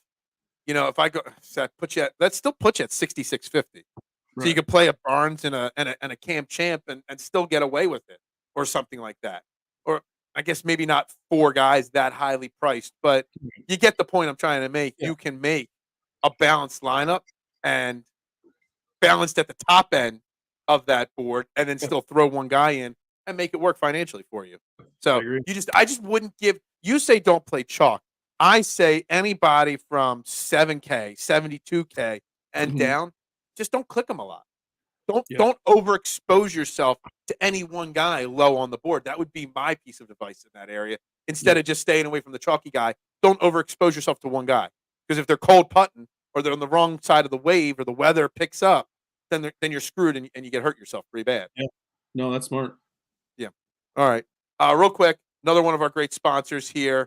If I go, so that put you at, let's still put you at 6650. So you Right. could play a Barnes and a Cam Champ and still get away with it, or something like that. Or I guess maybe not 4 guys that highly priced, but you get the point I'm trying to make. Yeah. You can make a balanced lineup and balanced at the top end of that board, and then Yeah. still throw one guy in and make it work financially for you. I So agree. I just wouldn't give. You say don't play chalk. I say anybody from 7K, 72K, and Mhm. down, just don't click them a lot. Don't Yeah. don't overexpose yourself to any one guy low on the board. That would be my piece of advice in that area. Instead Yeah. of just staying away from the chalky guy, don't overexpose yourself to one guy. Because if they're cold putting or they're on the wrong side of the wave or the weather picks up, then you're screwed and you get hurt yourself pretty bad. Yeah. No, that's smart. Yeah. All right. Real quick, another one of our great sponsors here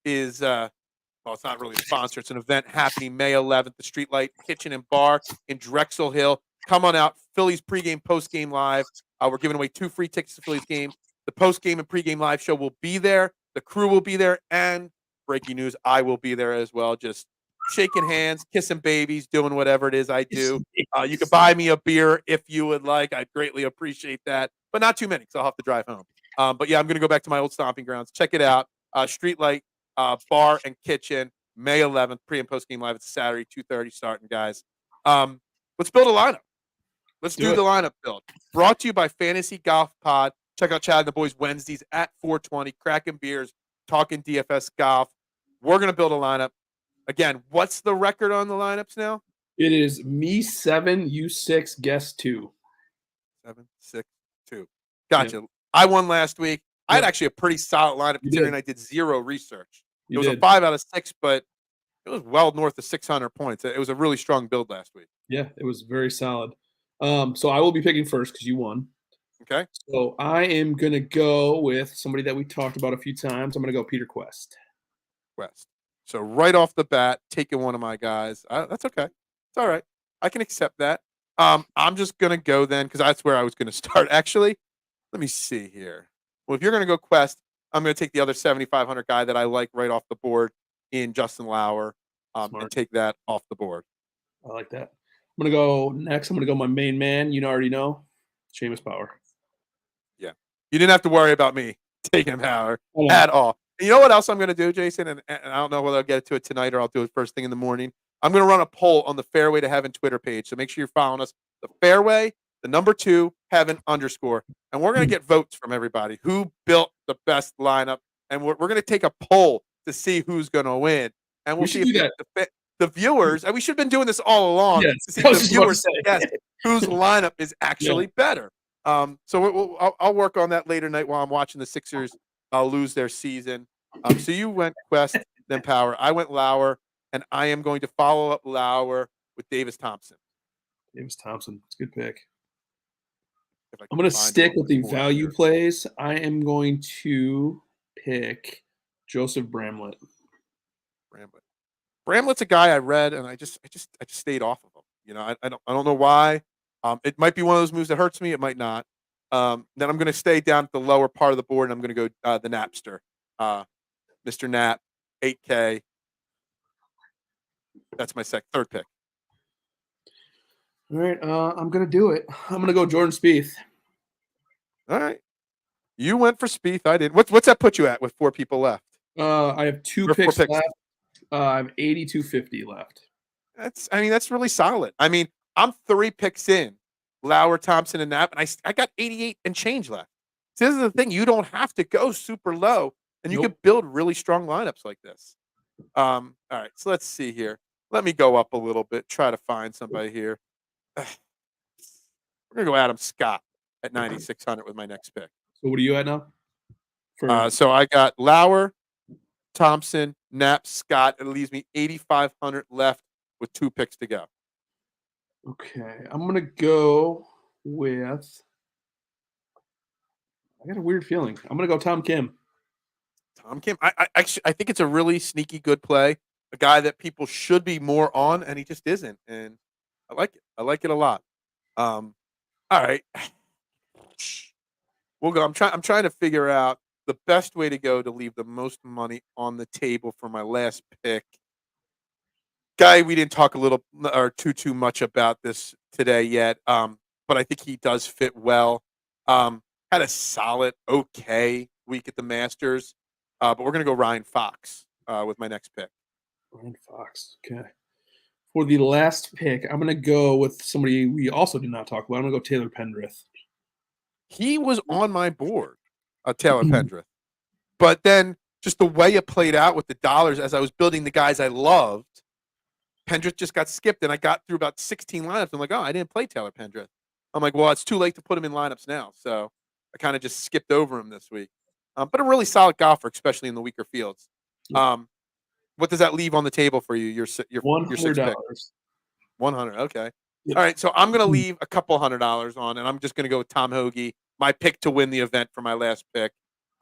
is well, it's not really a sponsor. It's an event happening May 11th, the Streetlight Kitchen and Bar in Drexel Hill. Come on out. Phillies pregame, postgame live. We're giving away 2 free tickets to Phillies game. The postgame and pregame live show will be there. The crew will be there. And breaking news, I will be there as well. Just shaking hands, kissing babies, doing whatever it is I do. You could buy me a beer if you would like. I'd greatly appreciate that. But not too many because I'll have to drive home. But yeah, I'm going to go back to my old stomping grounds. Check it out. Streetlight Bar and Kitchen, May 11th, pre and post game live. It's Saturday, 2:30 starting, guys. Let's build a lineup. Let's do the lineup build. Brought to you by Fantasy Golf Pod. Check out Chad and the boys Wednesdays at 4:20, cracking beers, talking DFS golf. We're going to build a lineup. Again, what's the record on the lineups now? It is me 7, you 6, guess 2. 7, 6, 2. Gotcha. Yep. I won last week. I had actually a pretty solid lineup considering I did zero reresearch. It was a 5 out of 6, but it was well north of 600 points. It was a really strong build last week. Yeah, it was very solid. So I will be picking first because you won. Okay. So I am going to go with somebody that we talked about a few times. I'm going to go Peter Quest. So right off the bat, taking one of my guys. That's okay. It's all right. I can accept that. I'm just going to go then because that's where I was going to start. Actually, let me see here. Well, if you're going to go Quest, I'm going to take the other 7,500 guy that I like right off the board in Justin Lauer and take that off the board. I like that. I'm going to go next. I'm going to go my main man. You already know, Seamus Power. Yeah. You didn't have to worry about me taking Power at all. And you know what else I'm going to do, Jason? And I don't know whether I'll get to it tonight or I'll do it first thing in the morning. I'm going to run a poll on the Fairway to Heaven Twitter page. So make sure you're following us. The Fairway, the number 2, Heaven _. And we're going to get votes from everybody. Who built the best lineup? And we're going to take a poll to see who's going to win. And we'll see if the viewers, and we should have been doing this all along, to see if the viewers guess whose lineup is actually better. So I'll work on that later night while I'm watching the Sixers lose their season. So you went Quest, then Power. I went Lauer, and I am going to follow up Lauer with Davis Thompson. It's a good pick. I'm going to stick with the value plays. I am going to pick Joseph Bramlett. Bramlett's a guy I read, and I just stayed off of him. You know, I don't know why. It might be one of those moves that hurts me. It might not. Then I'm going to stay down at the lower part of the board, and I'm going to go the Napster, Mr. Nap, 8K. That's my third pick. All right, I'm going to do it. I'm going to go Jordan Spieth. All right, you went for Spieth. I did. What's that put you at with 4 people left? I have 2 picks left. I have 8,250 left. That's really solid. I mean, I'm 3 picks in, Lauer, Thompson, and Knapp, and I got 88 and change left. So this is the thing. You don't have to go super low, and you can build really strong lineups like this. All right, so let's see here. Let me go up a little bit, try to find somebody here. We're going to go Adam Scott at 9,600 with my next pick. So what are you at now? So I got Lauer, Thompson, Knapp, Scott. It leaves me 8,500 left with 2 picks to go. Okay, I'm going to go with – I got a weird feeling. I'm going to go Tom Kim. I think it's a really sneaky good play. A guy that people should be more on, and he just isn't. And I like it. I like it a lot. All right. We'll go. I'm trying to figure out the best way to go to leave the most money on the table for my last pick. Guy, we didn't talk a little or too much about this today yet, but I think he does fit well. Had a solid, okay week at the Masters, but we're going to go Ryan Fox with my next pick. Ryan Fox, okay. For the last pick, I'm going to go with somebody we also did not talk about. I'm going to go Taylor Pendrith. He was on my board, Taylor Pendrith. But then just the way it played out with the dollars as I was building the guys I loved, Pendrith just got skipped, and I got through about 16 lineups. I'm like, oh, I didn't play Taylor Pendrith. I'm like, well, it's too late to put him in lineups now. So I kind of just skipped over him this week. But a really solid golfer, especially in the weaker fields. What does that leave on the table for you? Your $6 pick? $100. Okay. Yep. All right. So I'm going to leave a couple $100 on, and I'm just going to go with Tom Hoagie, my pick to win the event for my last pick.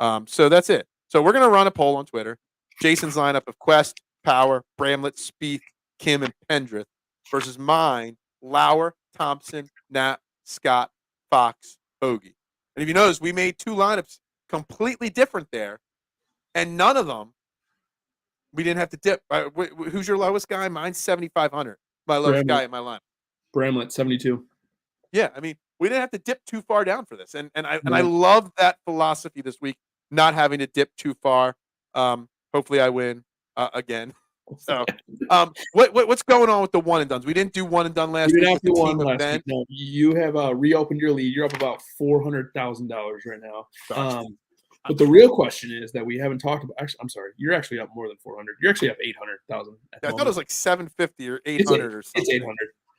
So that's it. So we're going to run a poll on Twitter. Jason's lineup of Quest, Power, Bramlett, Spieth, Kim, and Pendrith versus mine, Lauer, Thompson, Knapp, Scott, Fox, Hoagie. And if you notice, we made 2 lineups completely different there, and none of them we didn't have to dip. Who's your lowest guy? Mine's 7,500. My lowest guy in my line. Bramlett, 72. Yeah, I mean, we didn't have to dip too far down for this, and I love that philosophy this week, not having to dip too far. Hopefully, I win again. So, what's going on with the one and dones? We didn't do one and done last You did week not with the do one team last event. week. No, you have reopened your lead. You're up about $400,000 right now. But the real question is that we haven't talked about. Actually, I'm sorry. You're actually up more than 400. You're actually up 800,000. I thought it was like 750 or 800 or something. It's 800.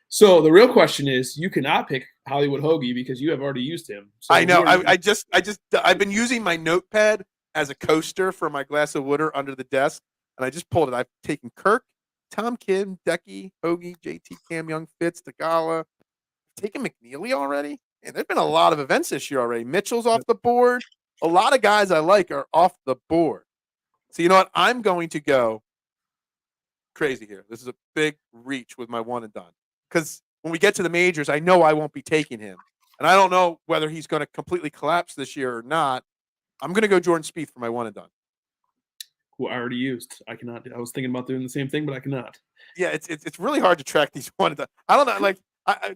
So the real question is, you cannot pick Hollywood Hoagie because you have already used him. So I know. I've been using my notepad as a coaster for my glass of water under the desk, and I just pulled it. I've taken Kirk, Tom Kim, Decky, Hoagie, JT, Cam Young, Fitz, Tagala. I've taken McNeely already. And there's been a lot of events this year already. Mitchell's off the board. A lot of guys I like are off the board. So you know what? I'm going to go crazy here. This is a big reach with my one and done. Because when we get to the majors, I know I won't be taking him. And I don't know whether he's going to completely collapse this year or not. I'm going to go Jordan Spieth for my one and done. Who I already used. I cannot. I was thinking about doing the same thing, but I cannot. Yeah, it's really hard to track these one and done. I don't know. Like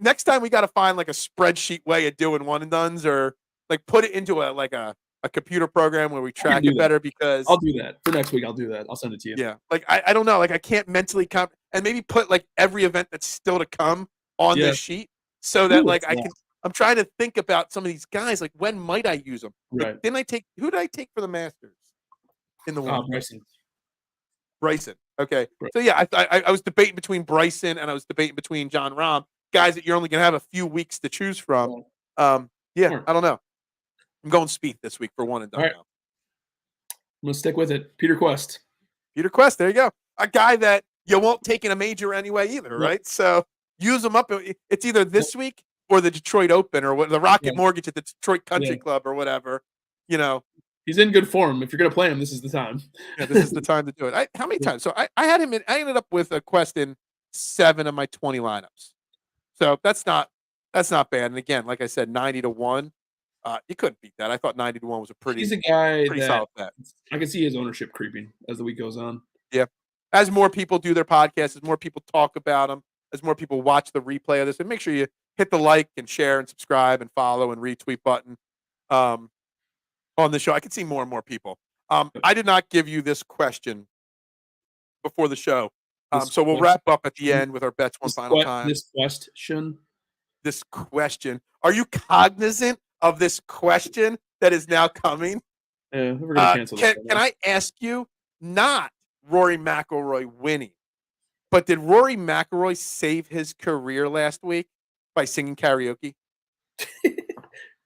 next time we got to find like a spreadsheet way of doing one and dones, or like put it into a computer program where we track it better. Because I'll do that for next week. I'll do that. I'll send it to you. Yeah, like I don't know. Like I can't mentally count, and maybe put like every event that's still to come on this sheet, so that like I can. I'm trying to think about some of these guys. Like, when might I use them? Right. Like, who did I take for the Masters in the one? Bryson. Okay. Right. So yeah, I was debating between Bryson and I was debating between John Rahm, guys that you're only going to have a few weeks to choose from. I don't know. I'm going Spieth this week for one and done now. I'm going to stick with it. Peter Quest. There you go. A guy that you won't take in a major anyway either, right? So use them up. It's either this week or the Detroit Open or the Rocket Mortgage at the Detroit Country Club or whatever. You know, he's in good form. If you're going to play him, this is the time. Yeah, this is the time to do it. How many times? So I had him in. I ended up with a Quest in 7 of my 20 lineups. So that's not bad. And again, like I said, 90-1. You couldn't beat that. I thought 90-1 was a pretty. He's a guy pretty solid bet. I can see his ownership creeping as the week goes on. Yeah, as more people do their podcasts, as more people talk about them, as more people watch the replay of this, and make sure you hit the like and share and subscribe and follow and retweet button on the show. I can see more and more people. I did not give you this question before the show, so we'll wrap up at the end with our bets one final time. This question. Are you cognizant of this question that is now coming? Yeah, we're gonna cancel this. Can I ask you, not Rory McIlroy winning, but did Rory McIlroy save his career last week by singing karaoke?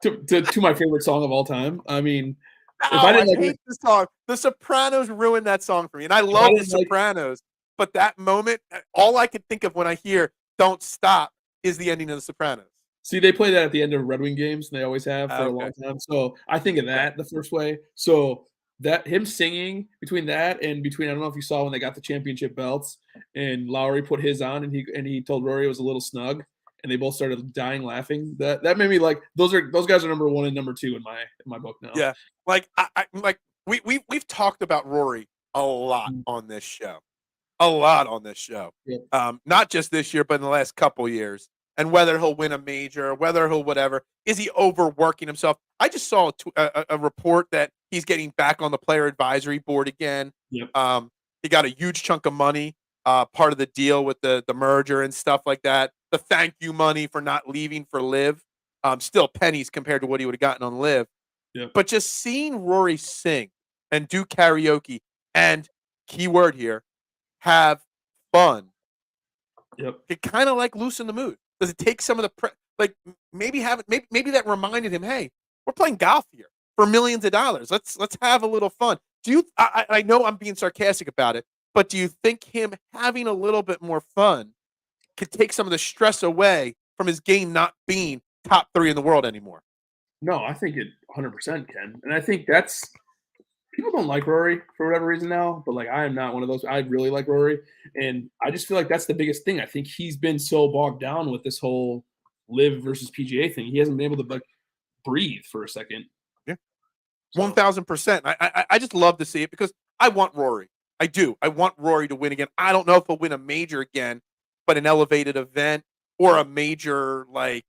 to my favorite song of all time. I mean, I hate the song. The Sopranos ruined that song for me, and I love the Sopranos. But that moment, all I could think of when I hear "Don't Stop" is the ending of the Sopranos. See, they play that at the end of Red Wing games, and they always have for a long time. So I think of that the first way. So that him singing between that and between, I don't know if you saw when they got the championship belts, and Lowry put his on, and he told Rory it was a little snug, and they both started dying laughing. That made me like those guys are number 1 and number 2 in my book now. Yeah, like we've talked about Rory a lot on this show, Yeah. Not just this year, but in the last couple years. And whether he'll win a major, whether he'll whatever, is he overworking himself? I just saw a report that he's getting back on the player advisory board again. Yep. He got a huge chunk of money, part of the deal with the merger and stuff like that. The thank you money for not leaving for Live, still pennies compared to what he would have gotten on Live. Yep. But just seeing Rory sing and do karaoke and, keyword here, have fun. Yep. It kind of like loosen the mood. Does it take some of the maybe that reminded him, hey, we're playing golf here for millions of dollars. Let's have a little fun. Do you? I know I'm being sarcastic about it, but do you think him having a little bit more fun could take some of the stress away from his game not being top 3 in the world anymore? No, I think it 100% can, and I think that's. People don't like Rory for whatever reason now, but like I am not one of those. I really like Rory, and I just feel like that's the biggest thing. I think he's been so bogged down with this whole Live versus PGA thing. He hasn't been able to like breathe for a second. Yeah, 1,000%. I just love to see it because I want Rory. I do. I want Rory to win again. I don't know if he'll win a major again, but an elevated event or a major like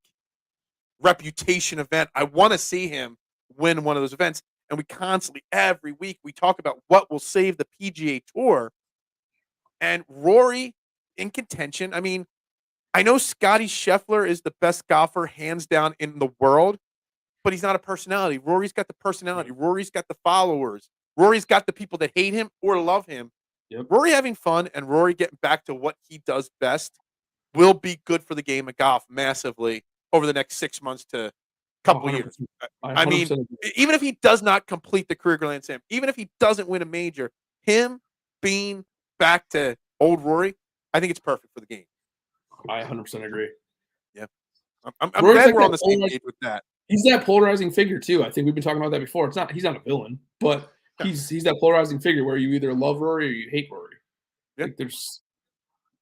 reputation event. I want to see him win one of those events. and we constantly, every week, we talk about what will save the PGA Tour. And Rory in contention. I mean, I know Scotty Scheffler is the best golfer hands down in the world, but he's not a personality. Rory's got the personality. Rory's got the followers. Rory's got the people that hate him or love him. Yep. Rory having fun and Rory getting back to what he does best will be good for the game of golf massively over the next 6 months to couple years. I mean, even if he does not complete the career Grand Slam, even if he doesn't win a major, him being back to old Rory, I think it's perfect for the game. I 100% agree. Yeah. I'm glad like we're on the same page with that. He's that polarizing figure too. I think we've been talking about that before. He's not a villain, but he's that polarizing figure where you either love Rory or you hate Rory. Yeah. Like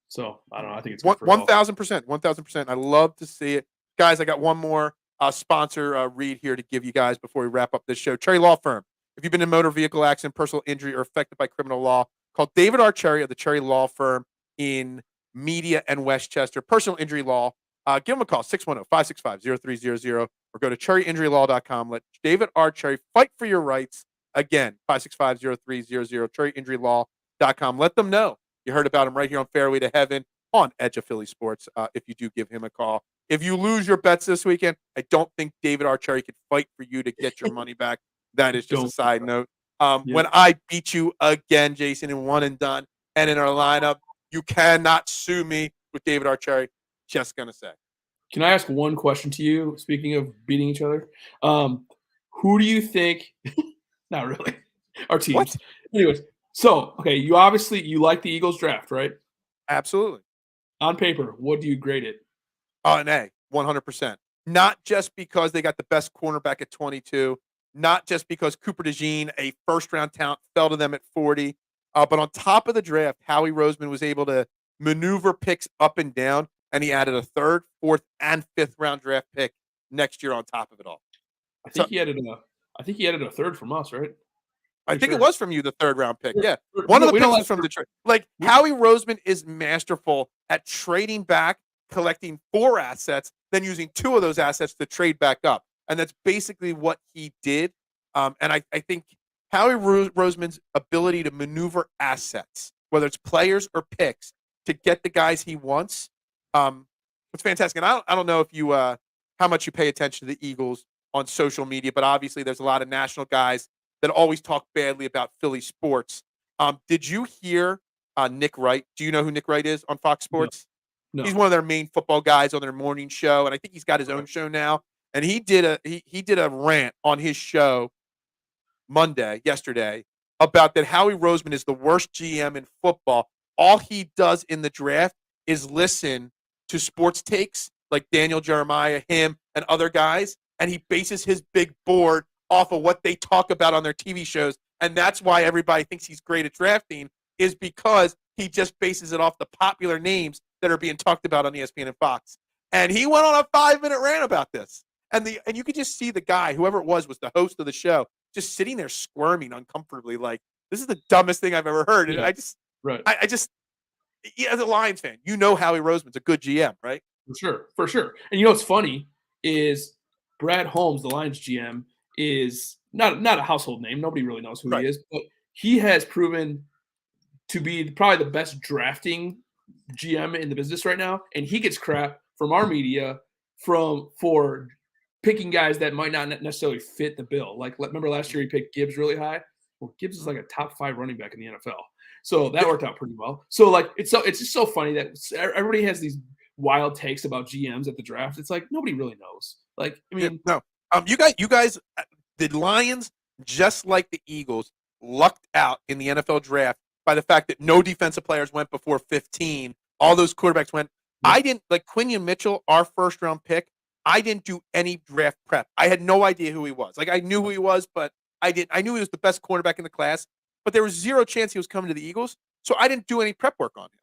so I don't know. I think it's 1,000%. 1,000%. I love to see it. Guys, I got one more sponsor read here to give you guys before we wrap up this show. Cherry Law Firm. If you've been in a motor vehicle accident, personal injury, or affected by criminal law, call David R. Cherry of the Cherry Law Firm in Media and Westchester. Personal injury law. Give them a call, 610-565-0300, or go to cherryinjurylaw.com. Let David R. Cherry fight for your rights. Again, 565-0300, cherryinjurylaw.com. Let them know you heard about him right here on Fairway to Heaven on Edge of Philly Sports if you do give him a call. If you lose your bets this weekend, I don't think David R. Cherry could fight for you to get your money back. That is just a side note. When I beat you again, Jason, in one and done, and in our lineup, you cannot sue me with David R. Cherry. Just going to say. Can I ask one question to you, speaking of beating each other? Who do you think – not really. Our teams. What? Anyways, so, okay, you like the Eagles draft, right? Absolutely. On paper, what do you grade it? An A, 100%. Not just because they got the best cornerback at 22, not just because Cooper DeJean, a first-round talent, fell to them at 40, but on top of the draft, Howie Roseman was able to maneuver picks up and down, and he added a 3rd, 4th, and 5th round draft pick next year on top of it all. I think he added a 3rd from us, right? I think it was from you, the 3rd round pick. Yeah. One of the picks was from Detroit. Like, Howie Roseman is masterful at trading back, collecting 4 assets, then using 2 of those assets to trade back up. And that's basically what he did. And I think Howie Roseman's ability to maneuver assets, whether it's players or picks, to get the guys he wants, it's fantastic. And I don't know if you how much you pay attention to the Eagles on social media, but obviously there's a lot of national guys that always talk badly about Philly sports. Did you hear Nick Wright? Do you know who Nick Wright is on Fox Sports? No. He's one of their main football guys on their morning show, and I think he's got his own show now. And he did a rant on his show yesterday, about that Howie Roseman is the worst GM in football. All he does in the draft is listen to sports takes like Daniel Jeremiah, him, and other guys, and he bases his big board off of what they talk about on their TV shows. And that's why everybody thinks he's great at drafting, is because he just bases it off the popular names that are being talked about on ESPN and Fox. And he went on a 5-minute rant about this. And you could just see the guy, whoever it was the host of the show, just sitting there squirming uncomfortably, like, this is the dumbest thing I've ever heard. And I just, as a Lions fan, you know Howie Roseman's a good GM, right? For sure. And you know what's funny is Brad Holmes, the Lions GM, is not a household name. Nobody really knows who he is, but he has proven to be probably the best drafting GM in the business right now. And he gets crap from our media for picking guys that might not necessarily fit the bill. Like, remember last year he picked Gibbs really high? Well, Gibbs is like a top 5 running back in the NFL. So that worked out pretty well. So like, it's just so funny that everybody has these wild takes about GMs at the draft. It's like, nobody really knows. Like, I mean, you guys, the Lions, just like the Eagles, lucked out in the NFL draft by the fact that no defensive players went before 15. All those quarterbacks went. I didn't, like Quinion Mitchell, our 1st round pick. I didn't do any draft prep. I had no idea who he was. Like, I knew who he was, but I knew he was the best cornerback in the class, but there was 0 chance he was coming to the Eagles. So I didn't do any prep work on him.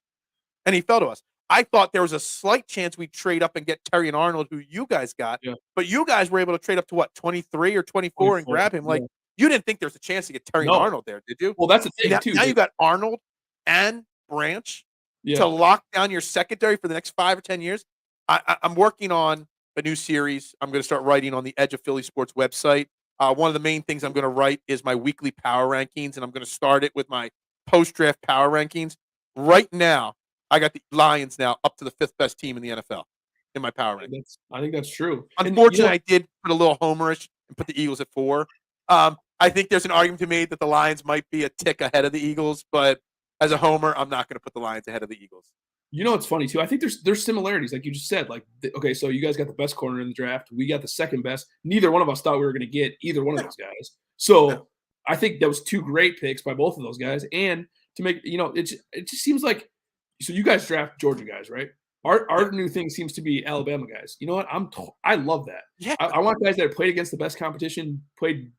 And he fell to us. I thought there was a slight chance we'd trade up and get Terry and Arnold, who you guys got. Yeah. But you guys were able to trade up to what, 23 or 24 and grab him. Like, you didn't think there was a chance to get Terry and Arnold there, did you? Well, that's the thing, too. Now you got Arnold and Branch to lock down your secondary for the next 5 or 10 years. I'm working on a new series I'm going to start writing on the Edge of Philly Sports website One of the main things I'm going to write is my weekly power rankings, and I'm going to start it with my post-draft power rankings. Right now, I got the Lions now up to the 5th best team in the NFL in my power rankings. I think that's true. Unfortunately, I did put a little homerish and put the Eagles at 4. I think there's an argument to be made that the Lions might be a tick ahead of the Eagles, but as a homer, I'm not going to put the Lions ahead of the Eagles. It's funny too. I think there's similarities, like you just said. Like, okay, so you guys got the best corner in the draft. We got the second best. Neither one of us thought we were going to get either one of those guys. So I think that was 2 great picks by both of those guys. And to make it just seems like, so you guys draft Georgia guys, right? Our new thing seems to be Alabama guys. You know what? I love that. Yeah. I want guys that played against the best competition, played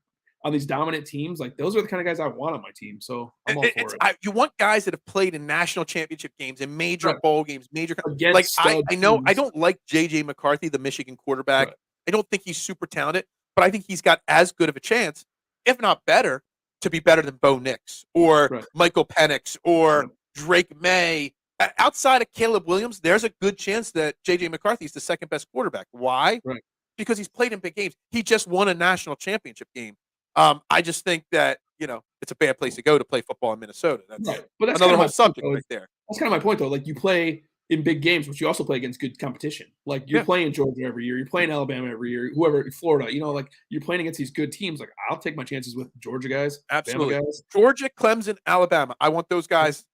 on these dominant teams. Like, those are the kind of guys I want on my team. So I'm all for it. You want guys that have played in national championship games and major bowl games, Against I know I don't like JJ McCarthy, the Michigan quarterback. Right. I don't think he's super talented, but I think he's got as good of a chance, if not better, to be better than Bo Nix or Michael Penix or Drake May. Outside of Caleb Williams, there's a good chance that JJ McCarthy is the second best quarterback. Why? Right. Because he's played in big games. He just won a national championship game. I just think that, it's a bad place to go to play football in Minnesota. That's But that's another whole subject right there. That's kind of my point, though. Like, you play in big games, but you also play against good competition. Like, you're playing Georgia every year. You're playing Alabama every year. Whoever, Florida, like, you're playing against these good teams. Like, I'll take my chances with Georgia guys. Absolutely. Bama guys. Georgia, Clemson, Alabama. I want those guys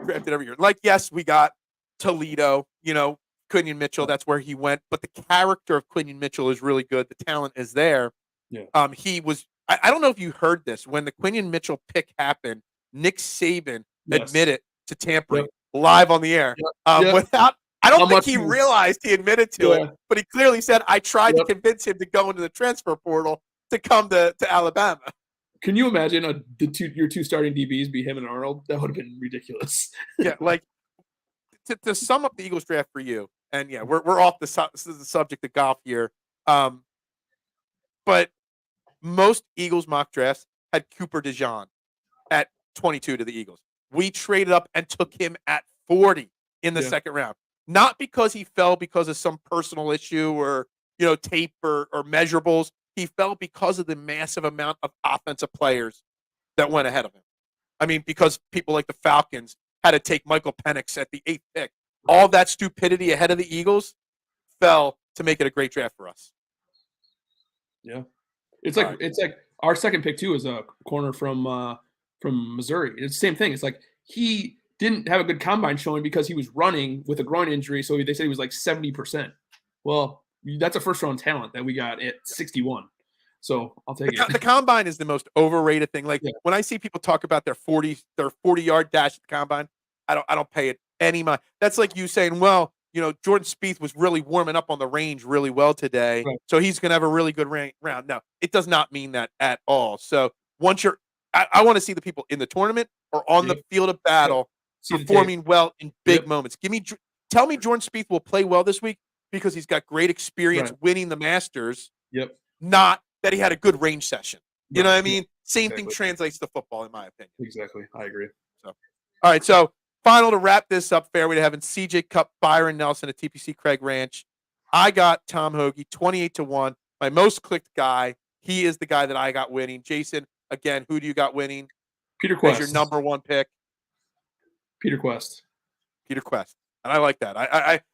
drafted every year. Like, yes, we got Toledo, Quinion Mitchell. That's where he went. But the character of Quinion Mitchell is really good. The talent is there. Yeah. He was – I don't know if you heard this. When the Quinion Mitchell pick happened, Nick Saban admitted to tampering live on the air. Without – I don't think he realized he admitted to it, but he clearly said, I tried to convince him to go into the transfer portal to come to Alabama. Can you imagine your 2 starting DBs be him and Arnold? That would have been ridiculous. Yeah, like to sum up the Eagles draft for you, and we're off the subject of golf here, but most Eagles mock drafts had Cooper DeJean at 22 to the Eagles. We traded up and took him at 40 in the second round, not because he fell because of some personal issue or tape or measurables. He fell because of the massive amount of offensive players that went ahead of him. I mean, because people like the Falcons had to take Michael Penix at the 8th pick. All that stupidity ahead of the Eagles fell to make it a great draft for us. Yeah. It's like our second pick too is a corner from Missouri. It's the same thing. It's like he didn't have a good combine showing because he was running with a groin injury. So they said he was like 70%. Well, that's a first round talent that we got at 61. So I'll take it. The combine is the most overrated thing. Like when I see people talk about their 40-yard dash at the combine, I don't pay it any mind. That's like you saying, well, Jordan Spieth was really warming up on the range really well today, so he's going to have a really good round. No, it does not mean that at all. So once I want to see the people in the tournament or on the field of battle performing well in big moments. Tell me Jordan Spieth will play well this week because he's got great experience winning the Masters. Yep. Not that he had a good range session. You know what I mean? Same thing translates to football, in my opinion. Exactly. I agree. So, all right. So, final to wrap this up, Fairway to Heaven, CJ Cup Byron Nelson at TPC Craig Ranch. I got Tom Hoagie, 28-1. My most clicked guy. He is the guy that I got winning. Jason, again, who do you got winning? Peter Quest. As your number 1 pick. Peter Quest. Peter Quest. And I like that.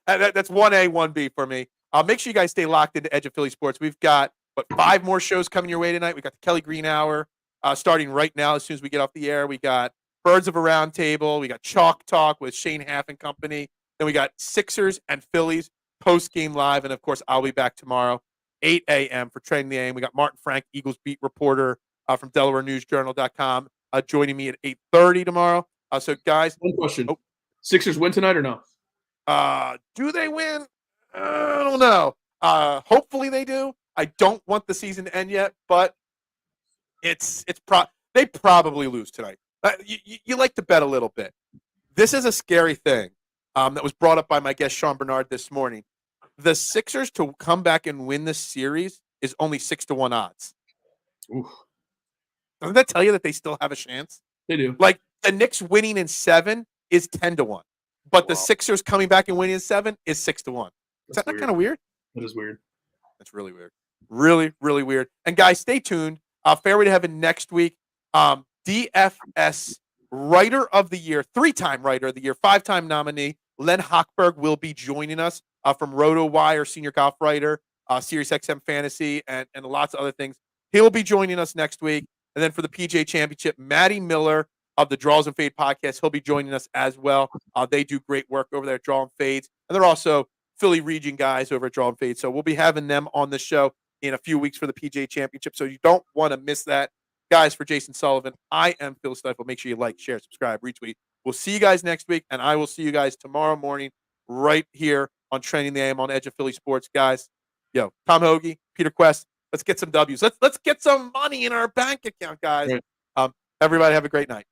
That's 1A, 1B for me. Make sure you guys stay locked into Edge of Philly Sports. We've got 5 more shows coming your way tonight. We got the Kelly Green Hour starting right now as soon as we get off the air. We got Birds of a Round Table. We got Chalk Talk with Shane Haff and company. Then we got Sixers and Phillies post-game live. And, of course, I'll be back tomorrow, 8 a.m. for Training the Aim. We got Martin Frank, Eagles beat reporter from DelawareNewsJournal.com, joining me at 8:30 tomorrow. So, guys. One question. Sixers win tonight or no? Do they win? I don't know. Hopefully they do. I don't want the season to end yet, but they probably lose tonight. You like to bet a little bit. This is a scary thing that was brought up by my guest Sean Bernard this morning. The Sixers to come back and win this series is only 6-1 odds. Oof. Doesn't that tell you that they still have a chance? They do. Like the Knicks winning in 7 is 10-1, but the Sixers coming back and winning in 7 is 6-1. Is that not kind of weird? That is weird. That's really weird. Really, really weird. And guys, stay tuned. Fairway to Heaven next week. DFS Writer of the Year, 3-time Writer of the Year, 5-time nominee, Len Hochberg will be joining us from RotoWire, Senior Golf Writer, Sirius XM Fantasy, and lots of other things. He'll be joining us next week. And then for the PGA Championship, Matty Miller of the Draws and Fade podcast, he'll be joining us as well. They do great work over there at Draw and Fades. And they're also Philly region guys over at Draw and Fade. So we'll be having them on the show in a few weeks for the PGA Championship. So you don't want to miss that. Guys, for Jason Sullivan, I am Phil Stiefel. Make sure you like, share, subscribe, retweet. We'll see you guys next week, and I will see you guys tomorrow morning right here on Training the AM on Edge of Philly Sports. Guys, yo, Tom Hoagie, Peter Quest, let's get some W's. Let's get some money in our bank account, guys. Right. Everybody have a great night.